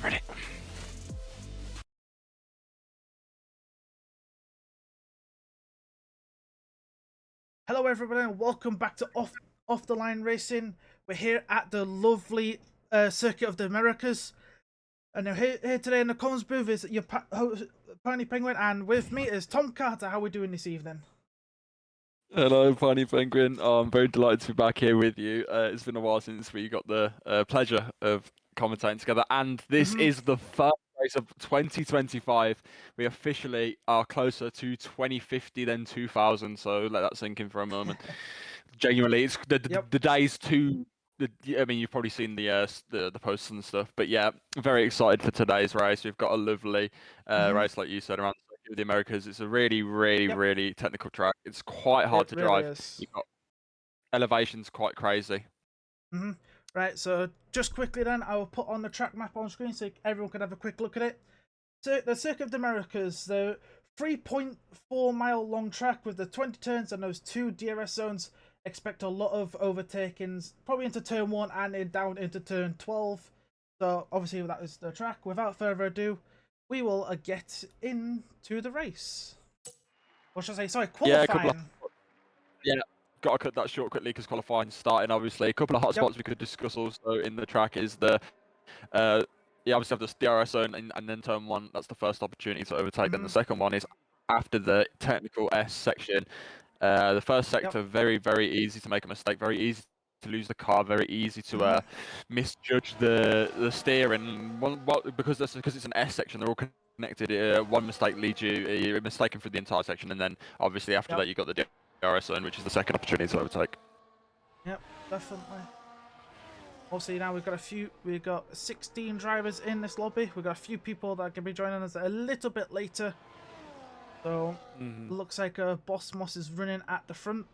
Ready. Hello everybody and welcome back to Off the Line Racing. We're here at the lovely Circuit of the Americas. And now here today in the comms booth is your host, Pony Penguin, and with me is Tom Carter. How are we doing this evening? Hello, Pony Penguin. I'm very delighted to be back here with you. It's been a while since we got the pleasure of commentating together, and this is the first race of 2025. We officially are closer to 2050 than 2000, so let that sink in for a moment. Genuinely, it's the days too. I mean, you've probably seen the posts and stuff, but yeah, very excited for today's race. We've got a lovely race, like you said, around the Americas. It's a really technical track. It's quite hard to drive. You've got elevations quite crazy. Right, so just quickly then, I will put on the track map on screen so everyone can have a quick look at it. So the Circuit of the Americas, the 3.4 mile long track with the 20 turns and those 2 DRS zones. Expect a lot of overtakings, probably into turn 1 and down into turn 12. So obviously that is the track. Without further ado, we will get into the race. What should I say? Sorry, qualifying. Got to cut that short quickly because qualifying starting. Obviously, a couple of hot spots we could discuss also in the track is the obviously have the DRS zone and then turn 1. That's the first opportunity to overtake. Then the second one is after the technical S section. The first sector, very easy to make a mistake, very easy to lose the car, very easy to misjudge the steering. Because it's an S section, they're all connected. One mistake leads you're mistaken for the entire section, and then obviously after that you got the DRS zone, which is the second opportunity to overtake. Yep, definitely. Obviously now we've got 16 drivers in this lobby. We've got a few people that can be joining us a little bit later. So it looks like Boss Moss is running at the front.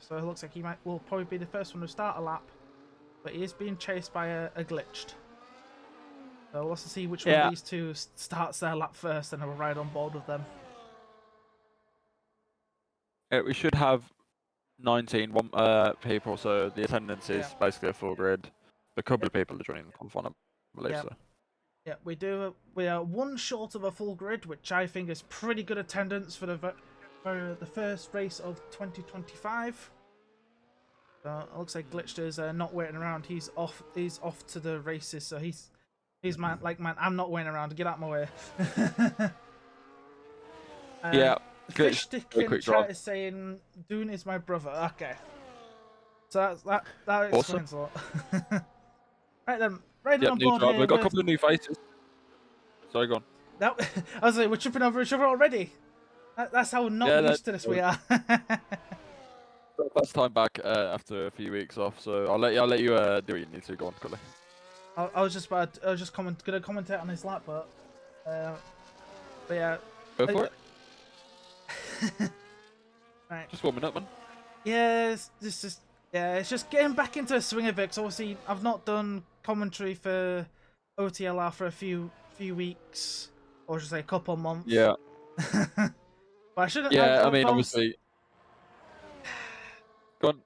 So it looks like will probably be the first one to start a lap. But he is being chased by a glitched. So let's see which one of these two starts their lap first, and we'll ride on board with them. We should have 19 people, so the attendance is basically a full grid. A couple of people are joining the qualifying, I believe so. Yeah, we are one short of a full grid, which I think is pretty good attendance for the first race of 2025. So it looks like Glitched is not waiting around. He's off to the races, so he's man, I'm not waiting around. Get out of my way. Fish Stick in chat is saying Dune is my brother. Okay, so that explains a lot. Right then, riding on board here. We've got a couple of new faces. Sorry, go on. No, I was like, we're tripping over each other already. That's how not used to this we are. First time back after a few weeks off, so I'll let you do what you need to. Go on, quickly. I was just gonna commentate on his lap, but yeah. Go for it. Right. Just warming up, man. Yeah, it's just getting back into the swing of it. 'Cause obviously, I've not done commentary for OTLR for a few weeks, or should I say a couple months. Yeah. But I shouldn't. Yeah, I I've mean, obviously... obviously. Go on.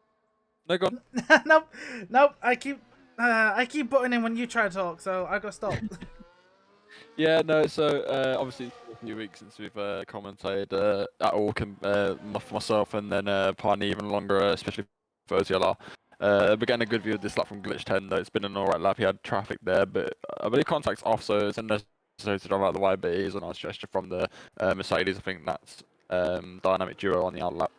No, go on. nope. I keep butting in when you try to talk, so I gotta stop. Yeah, no. So obviously, it's been a few weeks since we've commentated at all. For myself, and then Piney even longer, especially for OTLR. We're getting a good view of this lap from Glitch 10. Though it's been an alright lap. He had traffic there, but I believe contact's off, so it's unnecessary to drive out of the way. But it is a nice gesture from the Mercedes. I think that's dynamic duo on the out lap.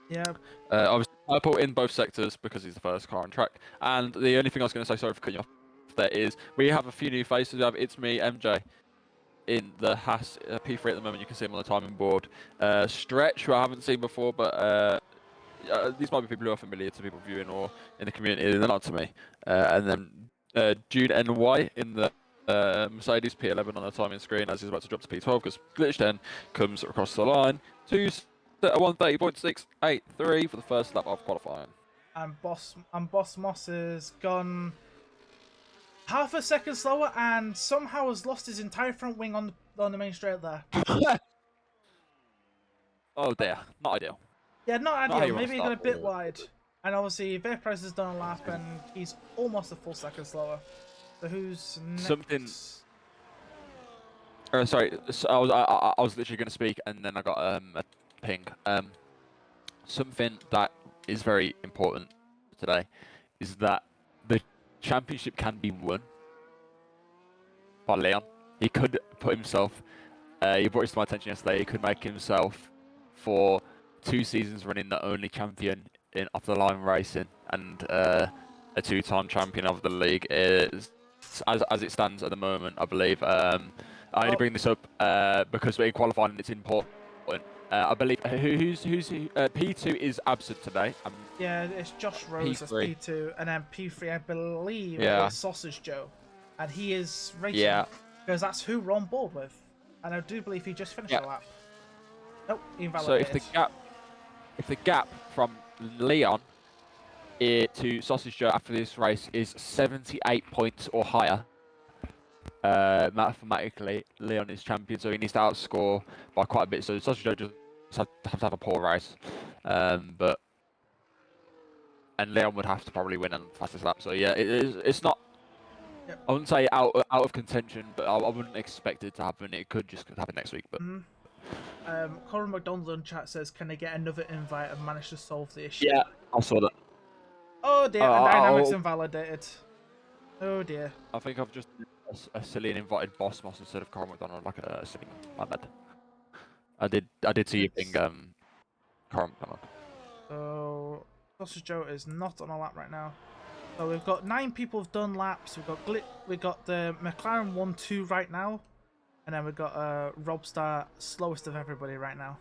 Yeah. Obviously, purple in both sectors because he's the first car on track. And the only thing I was going to say, sorry for cutting you off, there is we have a few new faces. We have It's Me, MJ, in the Haas P3 at the moment. You can see him on the timing board. Stretch, who I haven't seen before, but these might be people who are familiar to people viewing or in the community. They're not to me. And then June NY in the Mercedes P11 on the timing screen as he's about to drop to P12 because Glitch 10 comes across the line. 130.683 for the first lap of qualifying. And Boss Moss has gone half a second slower and somehow has lost his entire front wing on the main straight there. Oh dear, not ideal. Yeah, not Not ideal. Maybe he got a bit wide. And obviously, Vaporize has done a lap and he's almost a full second slower. So who's next? Something. Sorry, so I was literally going to speak and then I got a ping. Something that is very important today is that the championship can be won by Leon. He could put himself, he brought this to my attention yesterday, he could make himself for 2 seasons running the only champion in off the line racing and a 2-time champion of the league is as it stands at the moment, I believe. I only bring this up because in qualifying it's important. I believe who's P2 is absent today. Yeah, it's Josh Rose as P2, and then P3 I believe is Sausage Joe, and he is racing. Yeah. Because that's who we're on board with, and I do believe he just finished a lap. Nope, invalidated. So if the gap from Leon to Sausage Joe after this race is 78 points or higher, mathematically Leon is champion, so he needs to outscore by quite a bit. So Sausage Joe just have to have a poor race, and Leon would have to probably win on fastest lap. So yeah, it's not. Yep. I wouldn't say out of contention, but I wouldn't expect it to happen. It could just happen next week. But Corin McDonald on chat says, "Can I get another invite and manage to solve the issue?" Yeah, I saw that. Oh dear, and Dynamics invalidated. Oh dear. I think I've just a silly and invited Boss Moss instead of Corin McDonald, like a silly. My bad. I did see you ping Corin McDonald. So Sausage Joe is not on a lap right now. So we've got 9 people who've done laps. We've got the McLaren 1-2 right now, and then we've got Robstar, slowest of everybody right now.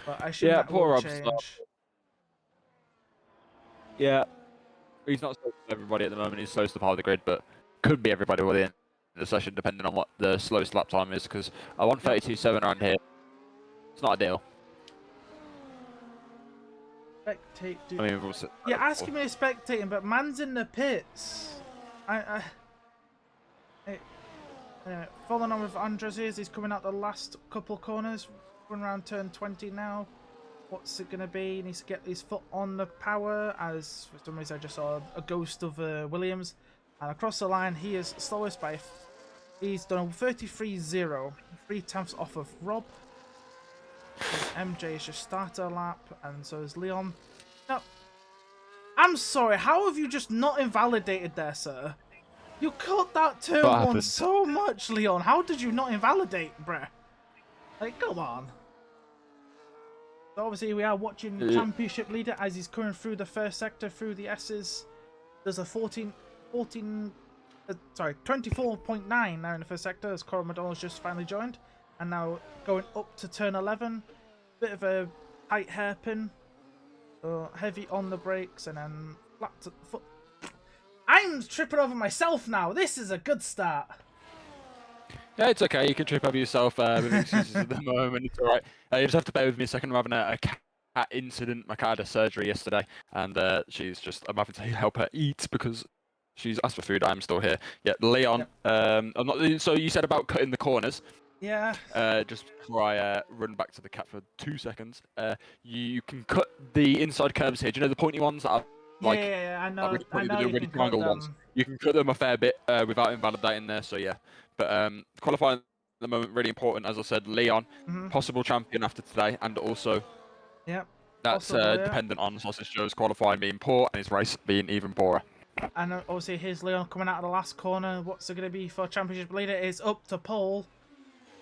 But I assume that will change. Yeah, he's not slowest of everybody at the moment. He's slowest of half the grid, but could be everybody by the end of the session, depending on what the slowest lap time is. Because I want 32.7 around here. It's not ideal. Spectate, dude. I mean, we'll sit you're asking me to spectating, but man's in the pits. Following on with Andres here, he's coming out the last couple corners. Running around turn 20 now. What's it going to be? He needs to get his foot on the power, as for some reason I just saw a ghost of Williams. And across the line, he is slowest by... He's done a 33.0. 3/10 off of Rob. MJ is just started a lap, and so is Leon. No, I'm sorry, how have you just not invalidated there, sir? You cut that turn 1 so much, Leon. How did you not invalidate, bruh? Like, come on. So obviously we are watching Championship Leader as he's coming through the first sector, through the S's. There's a 24.9 now in the first sector as Corin McDonald's just finally joined. And now going up to turn 11. Bit of a tight hairpin. So heavy on the brakes and then flat to the foot. I'm tripping over myself now. This is a good start. Yeah, it's okay. You can trip over yourself with excuses at the moment. It's all right. You just have to bear with me a second. I'm having a cat incident. My cat had a surgery yesterday, and I'm having to help her eat because she's asked for food. I'm still here. Yeah, Leon. Yep. I'm not. So you said about cutting the corners. Yeah. Just before I run back to the cat for 2 seconds. You can cut the inside curves here. Do you know the pointy ones that are like Yeah. I not know. really I pointy, know the you really can cut triangle ones? them. You can cut them a fair bit without invalidating there. So yeah, but qualifying at the moment really important. As I said, Leon, possible champion after today, and also Yep. that's Possible, yeah. dependent on Sausage Joe's qualifying being poor and his race being even poorer. And obviously, here's Leon coming out of the last corner. What's it going to be for championship leader? Is up to pole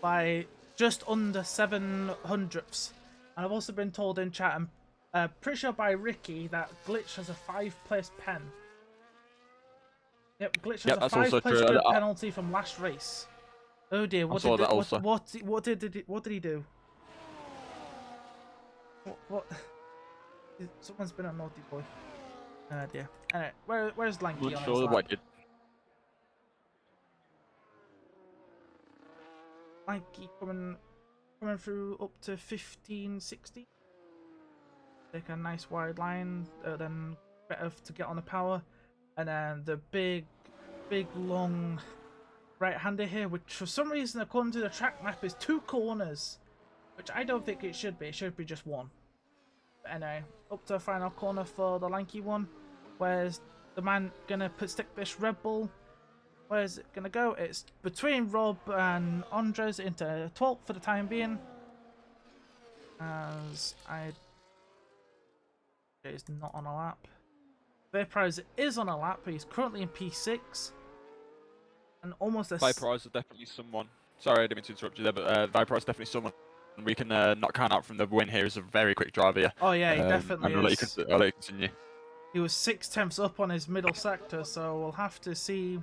by just under 700ths. And I've also been told in chat, I'm pretty sure by Ricky, that Glitch has a 5-place pen. Yep, Glitch has Yep, a that's also 5-place true. grid penalty from last race. Oh dear, I saw that also. what did he do? What? Someone's been a naughty boy. Oh dear. Anyway, where's Lanky I'm on not his sure lap? what did. Lanky coming through up to 15, 16. Take a nice wide line, then better to get on the power, and then the big long right-hander here, which for some reason according to the track map is 2 corners, which I don't think it should be. It should be just 1. But anyway, up to the final corner for the lanky one. Where's the man gonna stick this Red Bull? Where's it gonna go? It's between Rob and Andres into 12th for the time being. As is not on a lap. Vaporize is on a lap, but he's currently in P6. And almost a... Viperize is definitely someone. Sorry, I didn't mean to interrupt you there, but Viperize is definitely someone we can not count out from the win here. Is a very quick driver. Yeah. Oh yeah, he definitely I'll is. I'll let you continue. He was 6/10 up on his middle sector, so we'll have to see.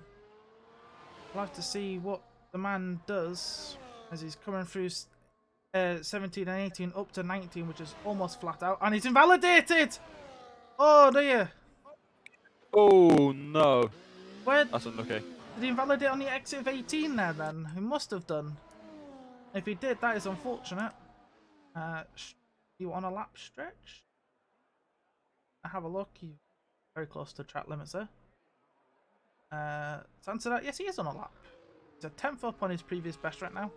We'll have to see what the man does as he's coming through 17 and 18 up to 19, which is almost flat out, and he's invalidated. Oh dear. Oh no. Where That's unlucky. did he invalidate on the exit of 18 there? Then he must have done. If he did, that is unfortunate. You on a lap stretch? Have a look. He's very close to track limits there. To answer that, yes, he is on a lap. He's a 10th up on his previous best right now.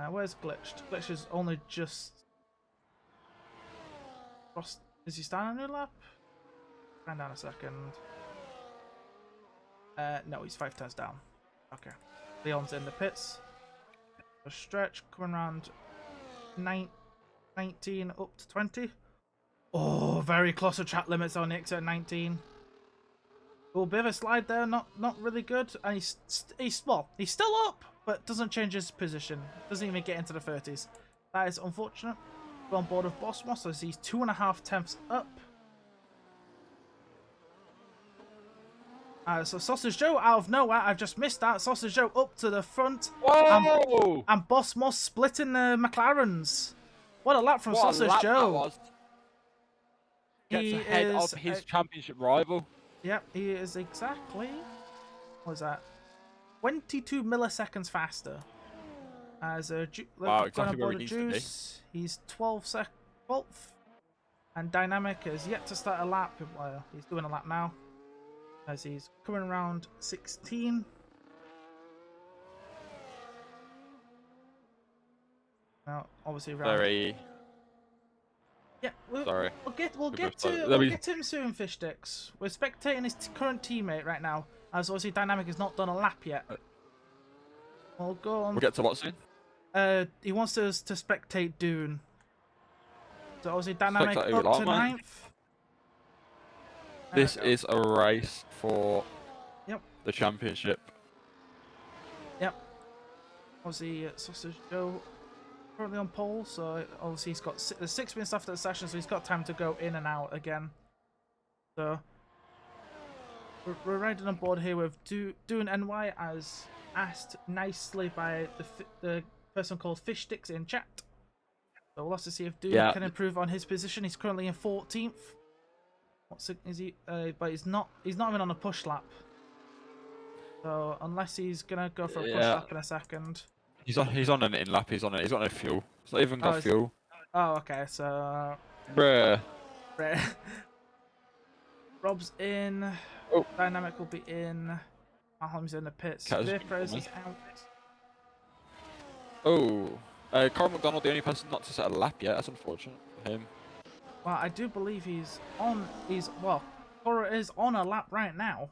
Where's Glitched? Glitch is only just... Is he starting a new lap? Find down a second. No, he's 5 turns down. Okay. Leon's in the pits. A stretch coming around 19 up to 20. Oh, very close to track limits on the exit 19. Oh, bit of a slide there, not really good. And he's still up, but doesn't change his position. Doesn't even get into the 30s. That is unfortunate. We're on board with Boss Moss as he's 2.5 tenths up. So Sausage Joe out of nowhere, I've just missed that. Sausage Joe up to the front. Whoa! And Boss Moss splitting the McLarens. What a lap from Sausage Joe. Gets ahead of his championship rival. Yep, he is exactly... What was that? 22 milliseconds faster. As wow, exactly where he needs to be. He's 12th. And Dynamic is yet to start a lap. Well, he's doing a lap now. As he's coming around 16. Now, obviously, around... Very... Yeah, Sorry. We'll get to him soon, Fish Sticks. We're spectating his current teammate right now, as obviously Dynamic has not done a lap yet. We'll go on. We'll get to what soon? He wants us to spectate Dune. So obviously Dynamic up to 9th. This is a race for the championship. Yep. Obviously Sausage Joe currently on pole, so obviously he's got the 6 minutes after the session, so he's got time to go in and out again. So we're riding on board here with Dune NY, as asked nicely by the person called Fish Sticks in chat. So we'll have to see if Doom Yeah. can improve on his position. He's currently in 14th. Is he? But he's not. He's not even on a push lap. So unless he's gonna go for a push lap in a second. He's on an in lap. He's on it. He's got no fuel. He's not even got fuel. Oh, okay. So. Bruh. Rob's in. Oh. Dynamic will be in. Malcolm's in the pits. Vaporizer is out. Oh. Carl McDonald, the only person not to set a lap yet. That's unfortunate for him. Well, I do believe he's on. Cora is on a lap right now.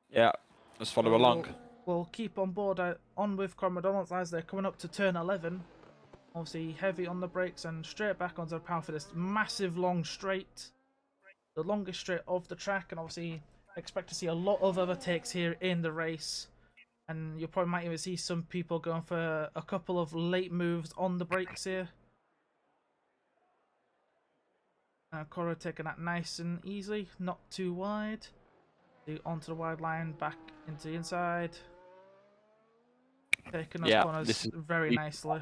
Yeah. Let's follow along. We'll keep on board on with Carl McDonald as they're coming up to turn 11. Obviously, heavy on the brakes and straight back onto the power for this massive long straight. The longest straight of the track, and obviously expect to see a lot of overtakes here in the race. And you probably might even see some people going for a couple of late moves on the brakes here. Cora taking that nice and easy, not too wide. Onto the wide line, back into the inside. Taking those corners very nicely.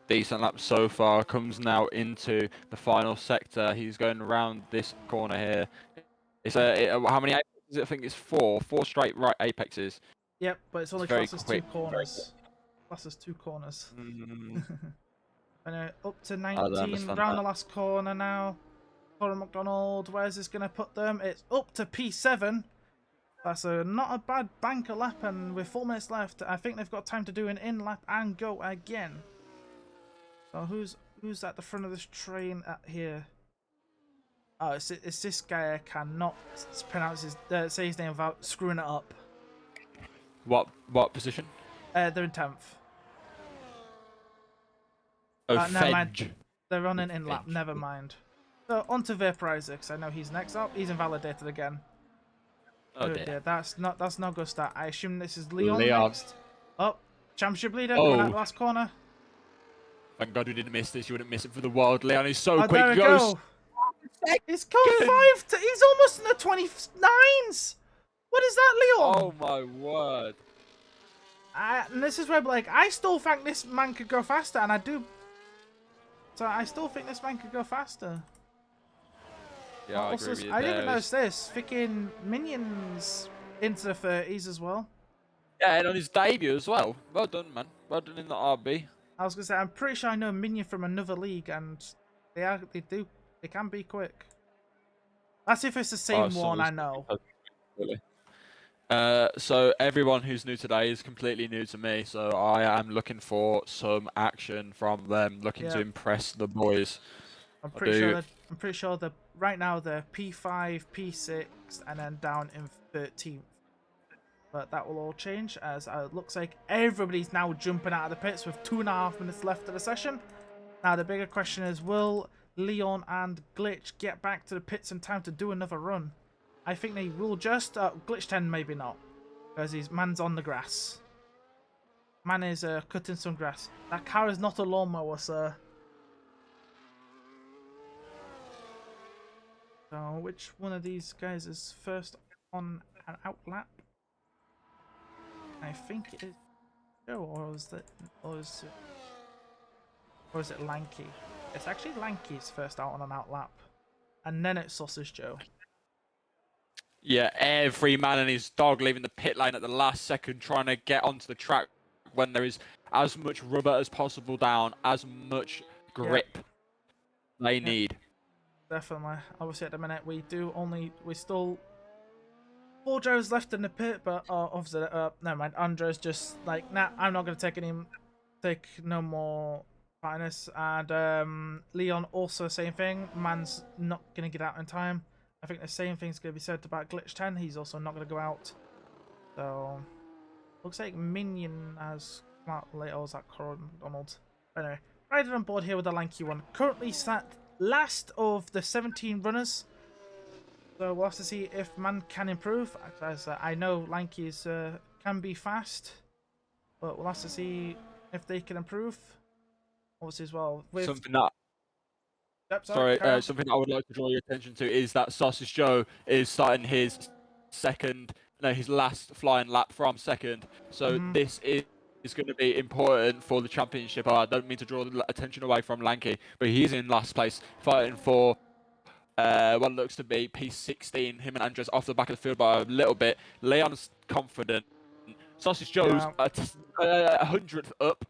Decent lap so far. Comes now into the final sector. He's going around this corner here. It's how many apexes? I think it's four straight right apexes. Yep, but it's only classed as 2 corners. Classed as 2 corners. And up to 19, round the last corner now. Cora McDonald, where's this going to put them? It's up to P7. That's not a bad banker lap, and with 4 minutes left, I think they've got time to do an in lap and go again. So who's at the front of this train at here? Oh, it's this guy. I cannot pronounce say his name without screwing it up. What position? They're in 10th. Oh, never mind. They're running in lap. Never mind. So on to Vaporizer, because I know he's next up. He's invalidated again. Oh dear. That's not good start. I assume this is Leon next. Oh, championship leader coming out the last corner. Thank God we didn't miss this. You wouldn't miss it for the world. Leon is so quick. There we go. He's gone 5. He's almost in the 29s. What is that, Leon? Oh my word. And this is where, like, I still think this man could go faster, and I do. So I still think this man could go faster. Yeah, I agree with you. I didn't even notice this. Freaking Minions into the 30s as well. Yeah, and on his debut as well. Well done, man. Well done in the RB. I was gonna say, I'm pretty sure I know Minion from another league, and they can be quick. That's if it's the same one, I know. So everyone who's new today is completely new to me, so I am looking for some action from them, looking to impress the boys. I'm pretty sure that right now they're P5, P6, and then down in 13th. But that will all change as it looks like everybody's now jumping out of the pits with 2.5 minutes left of the session. Now the bigger question is, will Leon and Glitch get back to the pits in time to do another run? I think they will just. Glitch 10 maybe not, because his man's on the grass. Man is cutting some grass. That car is not a lawnmower, sir. So which one of these guys is first on an out lap? I think it is Joe, or is it Lanky? It's actually Lanky's first out on an out lap, and then it's Sausage Joe. Yeah, every man and his dog leaving the pit lane at the last second, trying to get onto the track when there is as much rubber as possible down, as much grip they need. Definitely. Obviously, at the minute we still 4 Joes left in the pit, but obviously, never mind. Andre's just like, nah, I'm not gonna take no more part in this. And Leon also same thing. Man's not gonna get out in time. I think the same thing's gonna be said about Glitch 10. He's also not gonna go out. So looks like Minion has come out late. Or was that Cora McDonald? Anyway, riding on board here with the lanky one. Currently sat last of the 17 runners. So we'll have to see if man can improve. As I know Lanky's can be fast, but we'll have to see if they can improve. Obviously as well. With something that something I would like to draw your attention to is that Sausage Joe is starting his last flying lap from second. So this is is going to be important for the championship. I don't mean to draw the attention away from Lanky, but he's in last place, fighting for what looks to be P16. Him and Andres off the back of the field by a little bit. Leon's confident. Sausage Joe's at 100th up.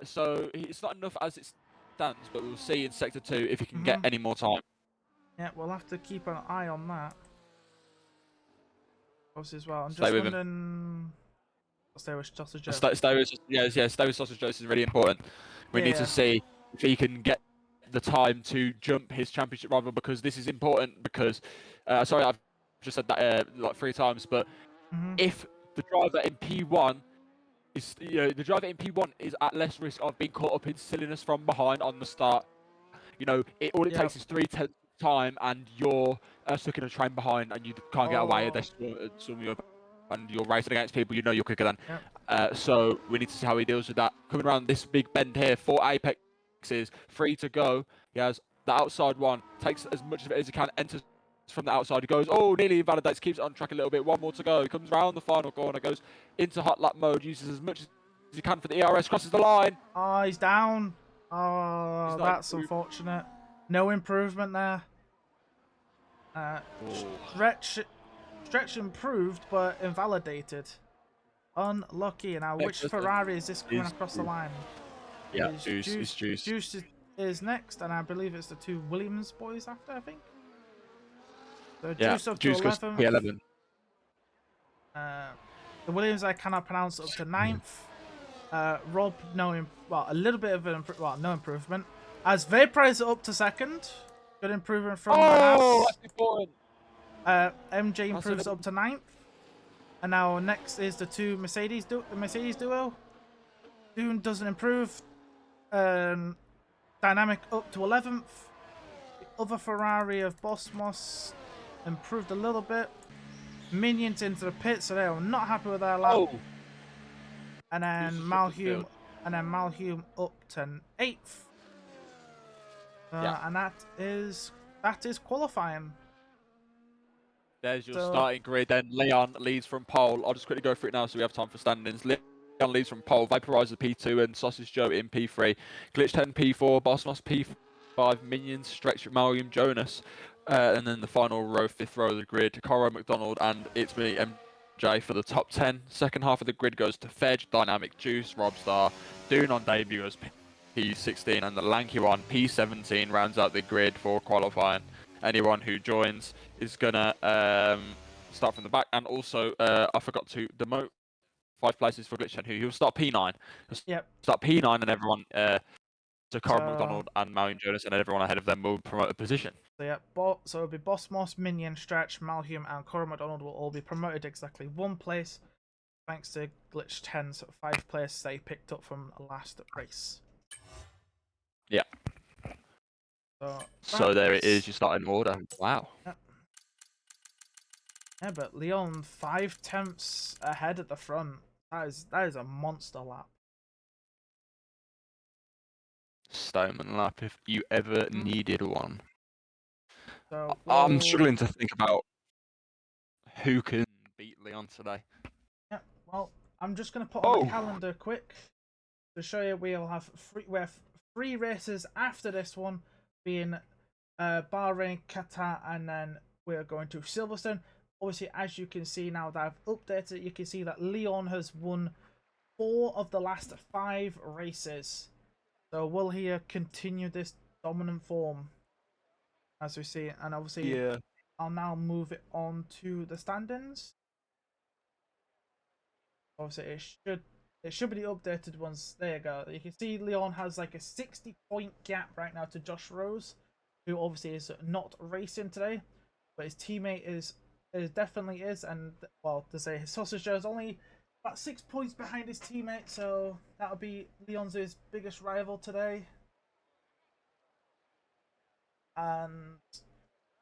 So it's not enough as it stands, but we'll see in Sector 2 if he can get any more time. Yeah, we'll have to keep an eye on that. Obviously as well. I'm Stay just with him. wondering. I'll stay with Sausage Joe. Stay with Sausage Joe is really important. We need to see if he can get the time to jump his championship rival, because this is important. Because sorry, I've just said that like 3 times, but if the driver in P1 is, the driver in P1 is at less risk of being caught up in silliness from behind on the start. All it takes is 3/10 time, and you're stuck in a train behind, and you can't get away. They swim you up, and you're racing against people you're quicker than. So we need to see how he deals with that. Coming around this big bend here, 4 apexes, 3 to go. He has the outside one, takes as much of it as he can, enters from the outside. He goes, nearly invalidates, keeps it on track a little bit. 1 more to go. He comes around the final corner, goes into hot lap mode, uses as much as he can for the ERS, crosses the line. Oh, he's down. Oh, that's unfortunate. No improvement there. Stretch improved, but invalidated. Unlucky. Now, which Ferrari is this coming across the line? Yeah, Juice. Juice is next, and I believe it's the 2 Williams boys after, I think. So Juice up to 11th. P11. The Williams I cannot pronounce, up to 9th. Rob, a little bit of no improvement. As Vaporizer up to 2nd. Good improvement from that's important. MJ improves up to 9th. And now next is the 2 Mercedes duo. Dune doesn't improve. Dynamic up to 11th. The other Ferrari of Bosmos improved a little bit. Minions into the pit, so they are not happy with their lap. And then Malhume up to 8th. And that is qualifying. There's your starting grid. Then Leon leads from pole. I'll just quickly go through it now so we have time for standings. Leon leads from pole. Vaporizer P2 and Sausage Joe in P3. Glitch 10 P4. Bossmoss P5. Minions, Stretch, Malcolm, Jonas. And then the final row, 5th row of the grid. Coro, McDonald, and it's me, MJ, for the top 10. Second half of the grid goes to Fedge, Dynamic, Juice, Robstar. Dune on debut as P16, and the lanky one, P17, rounds out the grid for qualifying. Anyone who joins is gonna start from the back, and also I forgot to demote 5 places for Glitch 10, who will start P9. Start P9, and everyone, so Carl McDonald and Malcolm Jonas, and everyone ahead of them will promote a position. So so it'll be Bossmoss, Minion, Stretch, Malhume, and Coro McDonald will all be promoted exactly 1 place, thanks to Glitch 10's 5 places they picked up from last race. Yeah. So there it is, your starting order. Wow. Yeah, but Leon 5/10 ahead at the front. That is a monster lap. Stoneman lap if you ever needed one. So I'm struggling to think about who can beat Leon today. Yeah, well, I'm just going to put on the calendar quick to show you. We have 3 races after this one, being Bahrain, Qatar, and then we're going to Silverstone. Obviously, as you can see now that I've updated it, you can see that Leon has won 4 of the last 5 races. So will he continue this dominant form, as we see? And obviously, I'll now move it on to the standings. Obviously, it should be the updated ones. There you go. You can see Leon has like a 60-point gap right now to Josh Rose, who obviously is not racing today, but his teammate is definitely is. And well, to say his Sausage Joe is only about 6 points behind his teammate, so that'll be Leon's biggest rival today. And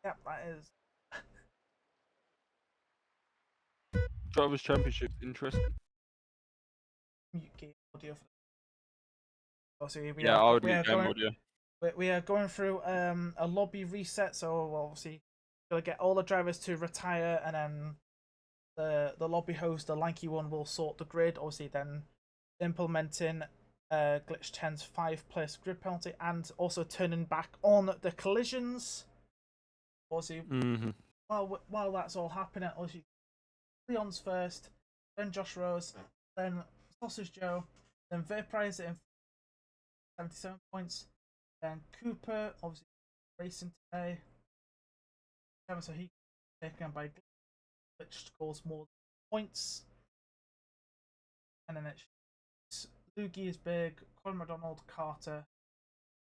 yep, that is. Drivers' Championship, interesting. Game audio. Obviously, we are going through a lobby reset, so we'll obviously gotta get all the drivers to retire, and then the lobby host, the lanky one, will sort the grid. Obviously, then implementing Glitch 10's 5-place grid penalty and also turning back on the collisions. Also, while that's all happening, also Leon's first, then Josh Rose, then Sausage Joe, then Vaporizer in 77 points, then Cooper, obviously racing today. So he taken by Glitch, which scores more points. And then it's Loogie is big, Colin McDonald, Carter,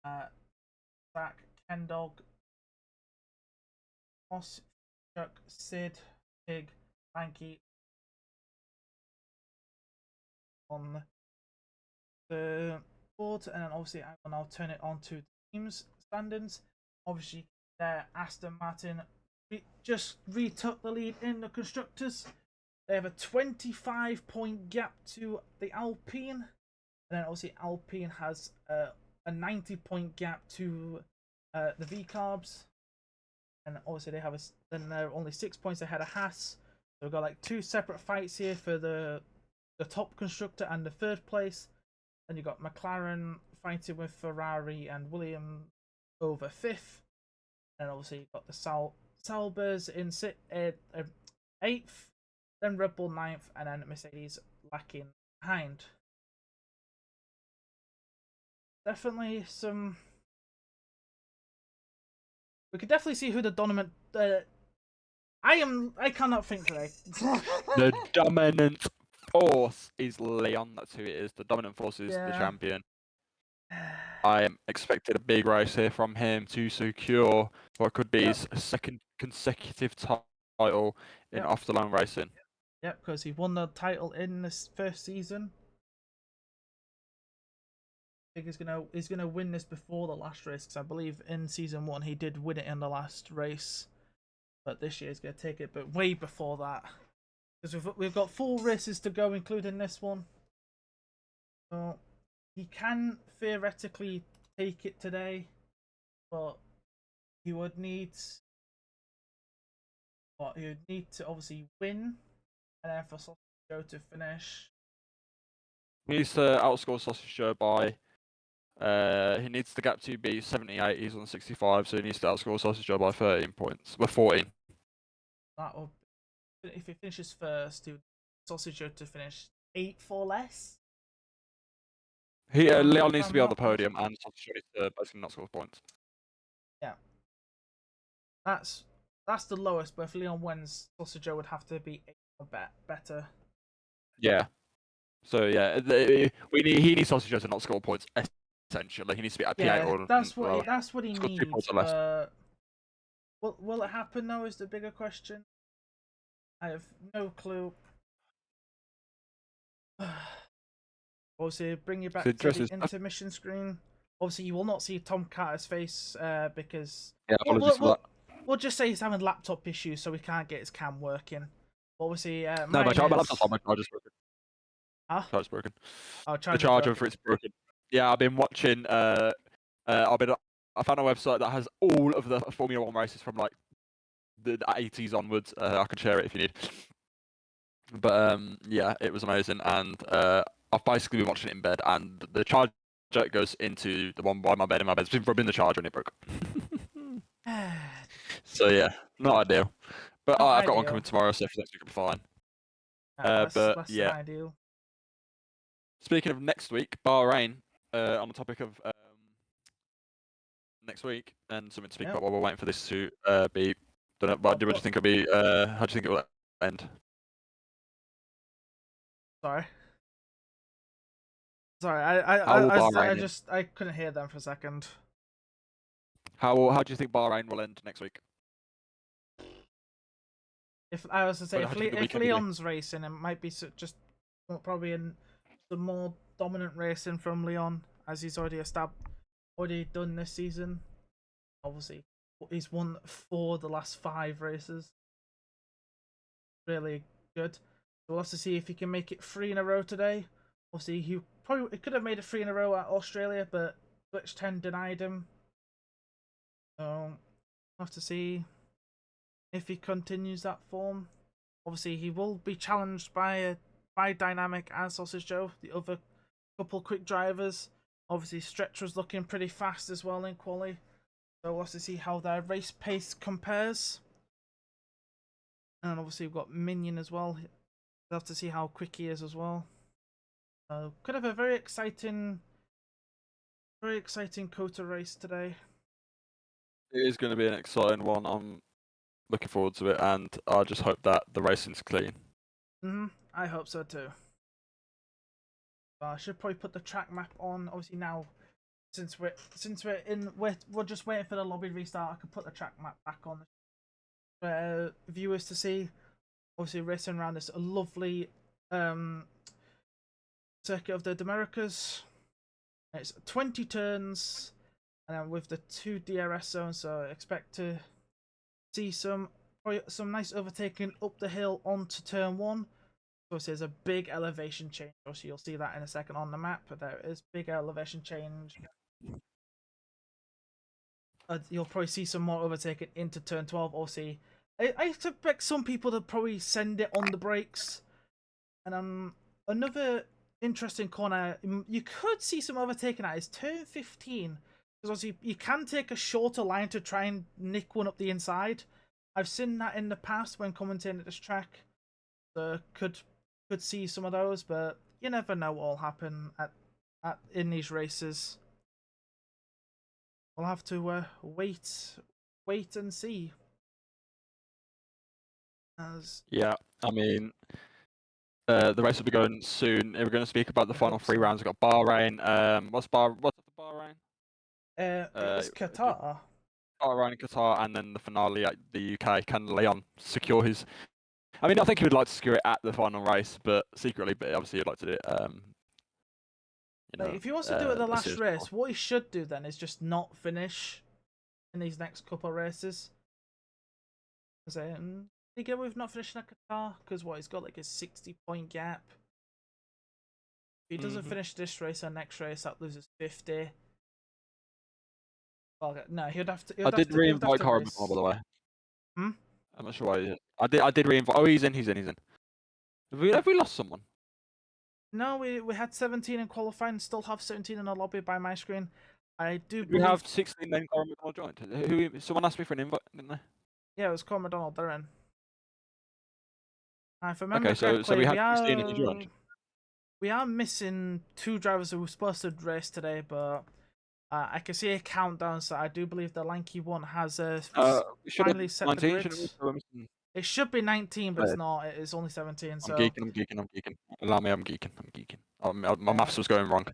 Zach, Kendog, Moss, Chuck, Sid, Pig, Lanky on the board, and then obviously I will now turn it on to the teams standings. Obviously, there Aston Martin just retook the lead in the constructors. They have a 25-point gap to the Alpine, and then obviously Alpine has a 90-point gap to the V Carbs, and obviously they have then they're only 6 points ahead of Haas. So we've got like two separate fights here for the top constructor and the third place. Then you've got McLaren fighting with Ferrari and Williams over fifth. And obviously you've got the Salbers in 8th, then Red Bull 9th, and then Mercedes lacking behind. Definitely some. We could definitely see who the dominant. I cannot think today. The dominant force is Leon. That's who it is. The dominant force is the champion. I am expecting a big race here from him to secure what could be his second consecutive title in off-the-line racing. Yep, because he won the title in this first season. I think he's gonna win this before the last race, because I believe in season 1 he did win it in the last race, but this year he's gonna take it, but way before that, because we've got 4 races to go, including this one. So he can theoretically take it today, but he would need to obviously win, and then for Sausage Joe to finish. He needs to outscore Sausage Joe by. He needs the gap to be 78. He's on 65, so he needs to outscore Sausage Joe by 13 points. By 14. That will, if he finishes first, he would Sausage Joe to finish 8 or less. Leon needs to be on the podium, and Sausage Joe needs to basically not score points. Yeah, that's the lowest. But if Leon wins, Sausage Joe would have to be 8 or better. Yeah. So yeah, he needs Sausage Joe to not score points. Essentially, he needs to be at P8 or that's what he needs. 2 points or needs. less. Will it happen though? Is the bigger question. I have no clue. Obviously, bring you back to the intermission screen. Obviously, you will not see Tom Carter's face because we'll just say he's having laptop issues, so we can't get his cam working. Obviously, no, my laptop's on, my charger's broken. Huh? Charger's broken. Oh, the charger for it's broken. Yeah, I've been watching. I found a website that has all of the Formula 1 races from like the 80s onwards. I can share it if you need. But yeah, it was amazing, and I've basically been watching it in bed, and the charger goes into the one by my bed in my bed. It's been rubbing the charger and it broke. So yeah, not ideal. But I've got one coming tomorrow, so next week will be fine. But yeah, ideal. Speaking of next week, Bahrain. On the topic of next week, and something to speak about while we're waiting for this to be done. What do you think it'll be? How do you think it will end? Sorry, I couldn't hear them for a second. How do you think Bahrain will end next week? If I was to say, if Leon's racing, it might be just probably in the more dominant racing from Leon, as he's already done this season. Obviously, he's won 4 of the last 5 races. Really good. So we'll have to see if he can make it 3 in a row today. Obviously, he could have made it 3 in a row at Australia, but Glitch 10 denied him. So we'll have to see if he continues that form. Obviously, he will be challenged by Dynamic and Sausage Joe, the other couple quick drivers. Obviously, Stretch was looking pretty fast as well in quali. So we'll have to see how their race pace compares. And obviously, we've got Minion as well. We'll have to see how quick he is as well. Could have a very exciting COTA race today. It is going to be an exciting one. I'm looking forward to it, and I just hope that the racing's clean. I hope so too. I should probably put the track map on. Obviously now, since we're just waiting for the lobby restart. I could put the track map back on for viewers to see. Obviously racing around this lovely circuit of the Americas. It's 20 turns, and then with the 2 DRS zones, so expect to see some nice overtaking up the hill onto turn 1. Obviously, there's a big elevation change. Obviously, you'll see that in a second on the map, but there is big elevation change. You'll probably see some more overtaking into turn 12. Obviously, I expect some people to probably send it on the brakes. And another interesting corner you could see some overtaking at is turn 15. Because obviously, you can take a shorter line to try and nick one up the inside. I've seen that in the past when commentating at this track. So could see some of those, but you never know what will happen in these races. We'll have to wait and see. Yeah, I mean, the race will be going soon. We're going to speak about the final 3 rounds. We've got Bahrain. What's the Bahrain? It's Qatar. Bahrain and Qatar, and then the finale at the UK. Can Leon secure his? I mean, I think he would like to secure it at the final race, but secretly, obviously, he'd like to do it. If he wants to do it at the last race, what he should do then is just not finish in these next couple of races. He get with not finishing at Qatar because he's got like a 60-point gap. If he doesn't finish this race or next race, that loses 50. Okay, no, he'd have to. I did re-invite Corbin, by the way. I'm not sure why. I did re-invite. Oh, he's in. Have we lost someone? No, we had 17 in qualifying, still have 17 in the lobby by my screen. I do believe... We have 16 then Corbin McDonald joined. Someone asked me for an invite, didn't they? Yeah, it was Corbin McDonald, they're in. If I remember correctly, so we have 16 and you joined. We are missing 2 drivers who were supposed to race today, but I can see a countdown, so I do believe the lanky one has finally set 19, the grid. It should be 19, but it's not. It is only 17. So I'm geeking. Allow me, I'm geeking. My maths was going wrong,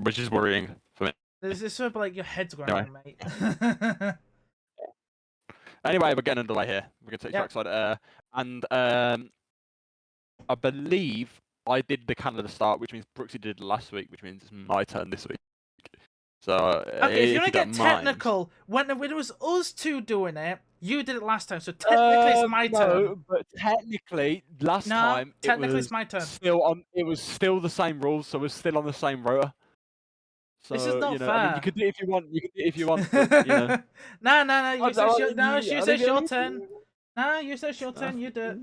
which is worrying for me. It's sort of like your head's going wrong, mate. Anyway, we're getting underway here. We're going to take trackside. And I believe I did the Canada start, which means Brooksy did last week, which means it's my turn this week. So okay, if you want to get technical, when it was us 2 doing it, you did it last time, so technically it's my turn. But technically, last time it's my turn. It was still the same rules, so we're still on the same rotor. So, this is not fair. I mean, you could do it if you want. But, No. You said your turn. No, you said your turn. You do it.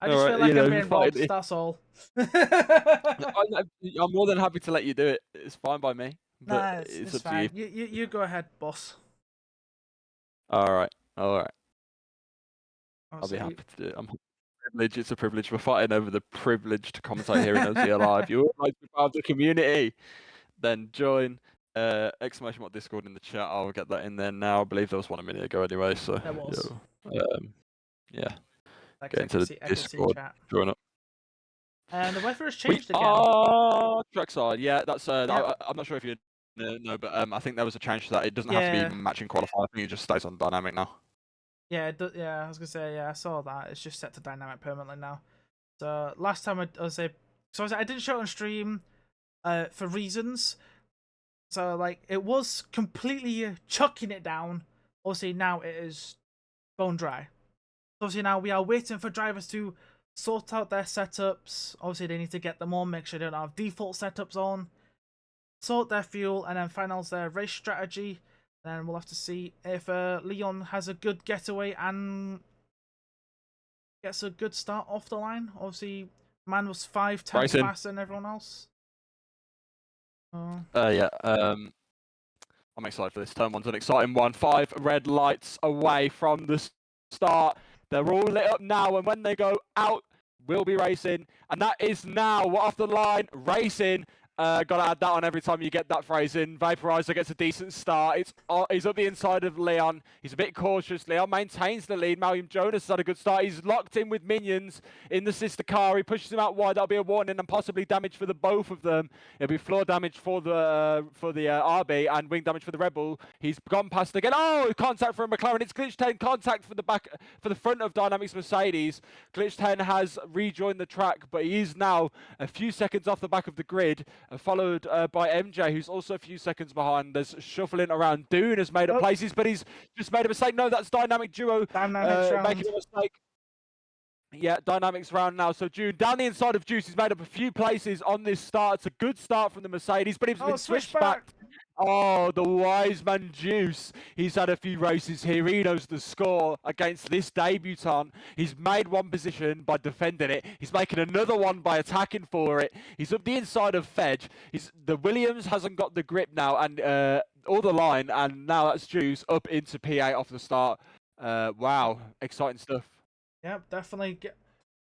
I just feel like I'm being robbed. That's all. I'm more than happy to let you do it. It's fine by me. Nah, it's fine. You go ahead, boss. All right. I'll be happy to do it. It's a privilege. We're fighting over the privilege to commentate here in OTLR. If you would like to be part of the community, then join !Discord in the chat. I'll get that in there now. I believe there was one a minute ago anyway. So there was. Yeah. Get into the Discord. Join up. And the weather has changed again. Trackside. Yeah, that's. I'm not sure if you know, but I think there was a change to that. It doesn't have to be matching qualifier. I think it just stays on dynamic now. Yeah, I was gonna say, I saw that. It's just set to dynamic permanently now. So last time I didn't show it on stream, for reasons. So like it was completely chucking it down. Obviously now it is bone dry. Obviously now we are waiting for drivers to sort out their setups. Obviously they need to get them on, make sure they don't have default setups on, sort their fuel, and then finalize their race strategy. Then we'll have to see if Leon has a good getaway and gets a good start off the line. Obviously, man was 5 times faster than everyone else. Yeah. I'm excited for this. Turn one's an exciting one. 5 red lights away from the start. They're all lit up now, and when they go out, we'll be racing. And that is now. We're off the line, racing. Gotta add that on every time you get that phrase in. Vaporizer gets a decent start. He's up the inside of Leon. He's a bit cautious. Leon maintains the lead. Malcolm Jonas has had a good start. He's locked in with minions in the sister car. He pushes him out wide. That'll be a warning and possibly damage for the both of them. It'll be floor damage for the RB and wing damage for the Red Bull. He's gone past again. Oh, contact from McLaren. It's Glitch 10 contact for the front of Dynamics Mercedes. Glitch 10 has rejoined the track, but he is now a few seconds off the back of the grid. Followed by MJ, who's also a few seconds behind. There's shuffling around. Dune has made up places, but he's just made a mistake. No, that's Dynamic Duo making a mistake. Yeah, Dynamics round now. So Dune down the inside of Juice. He's made up a few places on this start. It's a good start from the Mercedes, but he's been switched back. Oh, the wise man Juice. He's had a few races here. He knows the score against this debutant. He's made one position by defending it. He's making another one by attacking for it. He's up the inside of Fedge. The Williams hasn't got the grip now and or the line, and now that's Juice up into P8 off the start. Wow, exciting stuff. Yep, definitely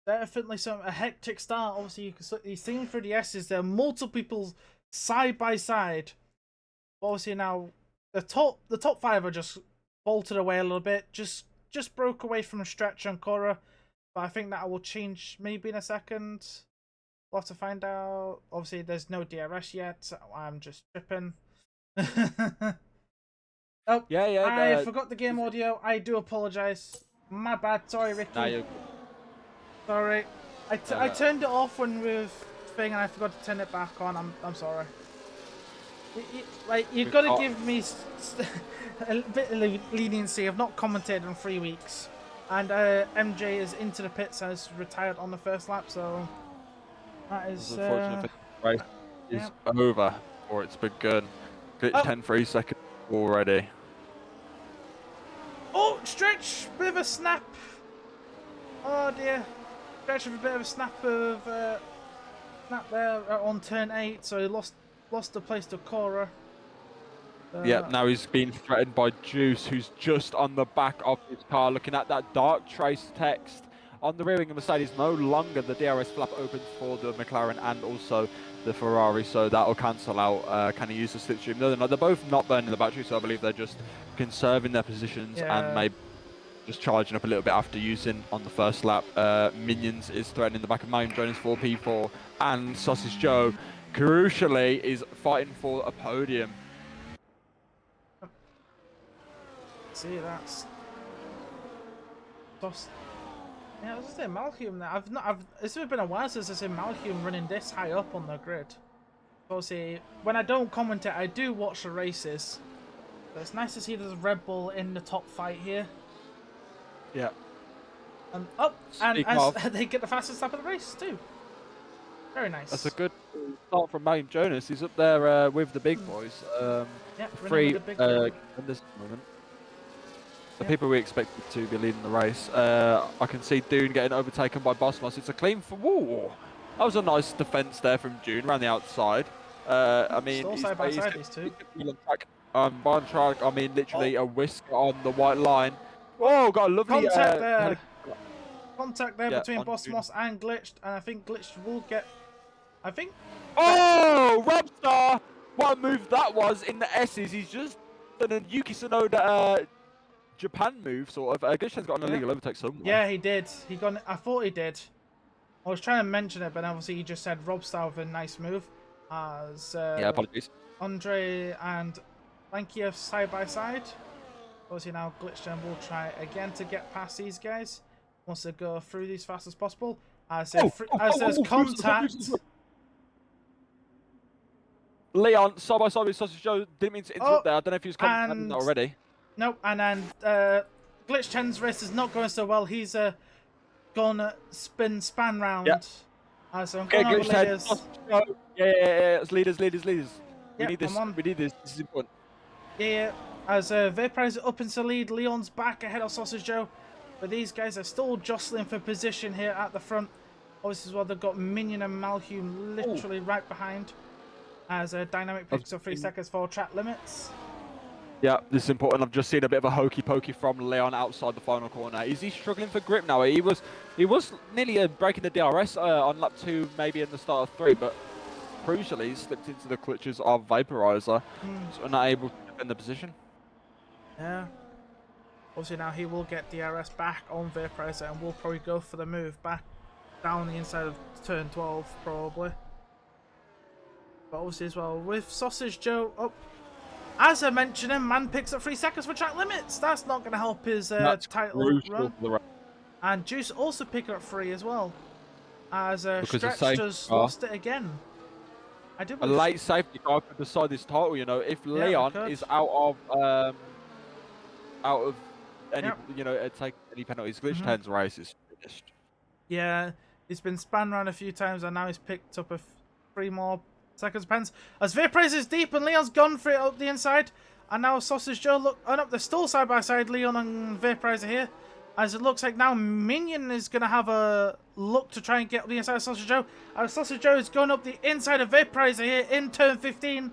a hectic start. Obviously, you've seen through the S's, there are multiple people side by side. Obviously now the top 5 are just bolted away a little bit, just broke away from Stretch and Cora, but I think that will change maybe in a second. We'll have to find out. Obviously there's no DRS yet, so I'm just tripping. Oh yeah, I forgot the game audio. I do apologize. My bad. Sorry, Ricky. No, sorry. I turned it off when we were thing and I forgot to turn it back on. I'm sorry. Like, you've got to give me a bit of leniency. I've not commentated in 3 weeks, and MJ is into the pits and has retired on the first lap. So that is unfortunate. Race is over, or it's begun. Glitch 10 3 seconds already. Oh, Stretch, bit of a snap. Oh dear, Stretch with a bit of a snap of snap there on turn 8. So he lost the place to Cora. Yeah, now he's being threatened by Juice, who's just on the back of his car, looking at that dark trace text on the rear wing of Mercedes. No longer the DRS flap opens for the McLaren and also the Ferrari, so that'll cancel out. Can he use the slipstream? No, they're both not burning the battery, so I believe they're just conserving their positions and maybe just charging up a little bit after using on the first lap. Minions is threatening the back of Malcolm Jonas 4P4, and Sausage Joe, crucially, is fighting for a podium. See, that's yeah, I was gonna say Malcolm. It's been a while since I've seen Malcolm running this high up on the grid. Obviously, when I don't commentate, I do watch the races. But it's nice to see there's a Red Bull in the top fight here. Yeah. And they get the fastest lap of the race too. Very nice. That's a good start from Malcolm Jonas. He's up there with the big boys. Yeah, 3 in this moment. The people we expected to be leading the race. I can see Dune getting overtaken by Bossmas. It's a clean for whoa. That was a nice defense there from Dune around the outside. I mean, still side by side, these two. On track, I mean, literally a whisk on the white line. Whoa, got a lovely contact there. Contact there between Bossmas Dune. and Glitched, and I think Glitched will get. I think. Oh, Robstar! What a move that was in the S's. He's just done a Yuki Tsunoda Japan move, sort of. Glitch has got an illegal overtake somewhere. Yeah, he did. I thought he did. I was trying to mention it, but obviously he just said Robstar with a nice move. As yeah, apologies. Andre and Lanky are side by side. Obviously now Glitchden will try again to get past these guys. Wants to go through these fast as possible. As there's contact. Leon, side by side with Sausage Joe, didn't mean to interrupt there. I don't know if he was commenting already. Nope, and then Glitch 10's race is not going so well. He's gone span round. Yeah. So I'm okay, going Glitch 10. Yeah. It's leaders. We need this. We need this. This is important. Yeah. As Vaporizer up into the lead, Leon's back ahead of Sausage Joe. But these guys are still jostling for position here at the front. Obviously, as well, they've got Minion and Malhume literally right behind. as Dynamic picks up 3 seconds for track limits. Yeah, this is important. I've just seen a bit of a hokey pokey from Leon outside the final corner. Is he struggling for grip now? He was nearly breaking the DRS on lap 2, maybe in the start of 3, but crucially, he slipped into the clutches of Vaporizer, so not able to defend the position. Yeah. Obviously now he will get DRS back on Vaporizer and will probably go for the move back down the inside of turn 12, probably. But obviously as well, with Sausage Joe up, as I mentioned, him, man picks up 3 seconds for track limits. That's not going to help his title run. And Juice also picking up 3 as well. As Stretch just lost it again. I do believe a late safety car could decide this title. You know, if Leon is out of any, take any penalties, glitch turns race is finished. Yeah, he's been spun around a few times and now he's picked up 3 more seconds pence. As Vaporizer is deep and Leon's gone for it up the inside. And now Sausage Joe look, oh no, they're still side by side, Leon and Vaporizer here. As it looks like now Minion is going to have a look to try and get up the inside of Sausage Joe. As Sausage Joe is going up the inside of Vaporizer here in turn 15.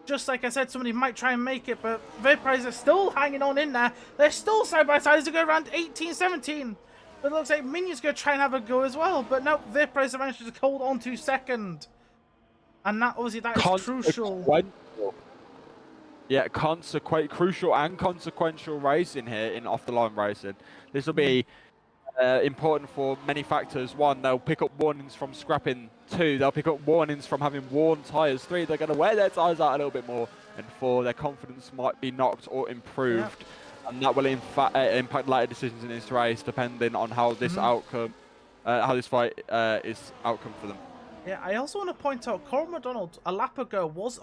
Just like I said, somebody might try and make it, but Vaporizer still hanging on in there. They're still side by side as they go around 18, 17. But it looks like Minion's going to try and have a go as well. But no, Vaporizer managed to hold on to second. And that obviously that is crucial. Yeah, crucial and consequential racing here in off-the-line racing. This will be important for many factors. 1, they'll pick up warnings from scrapping. 2, they'll pick up warnings from having worn tyres. 3, they're going to wear their tyres out a little bit more. And 4, their confidence might be knocked or improved. And that will impact later decisions in this race, depending on how this outcome, how this fight is outcome for them. Yeah, I also want to point out, Corin McDonald, a lap ago, was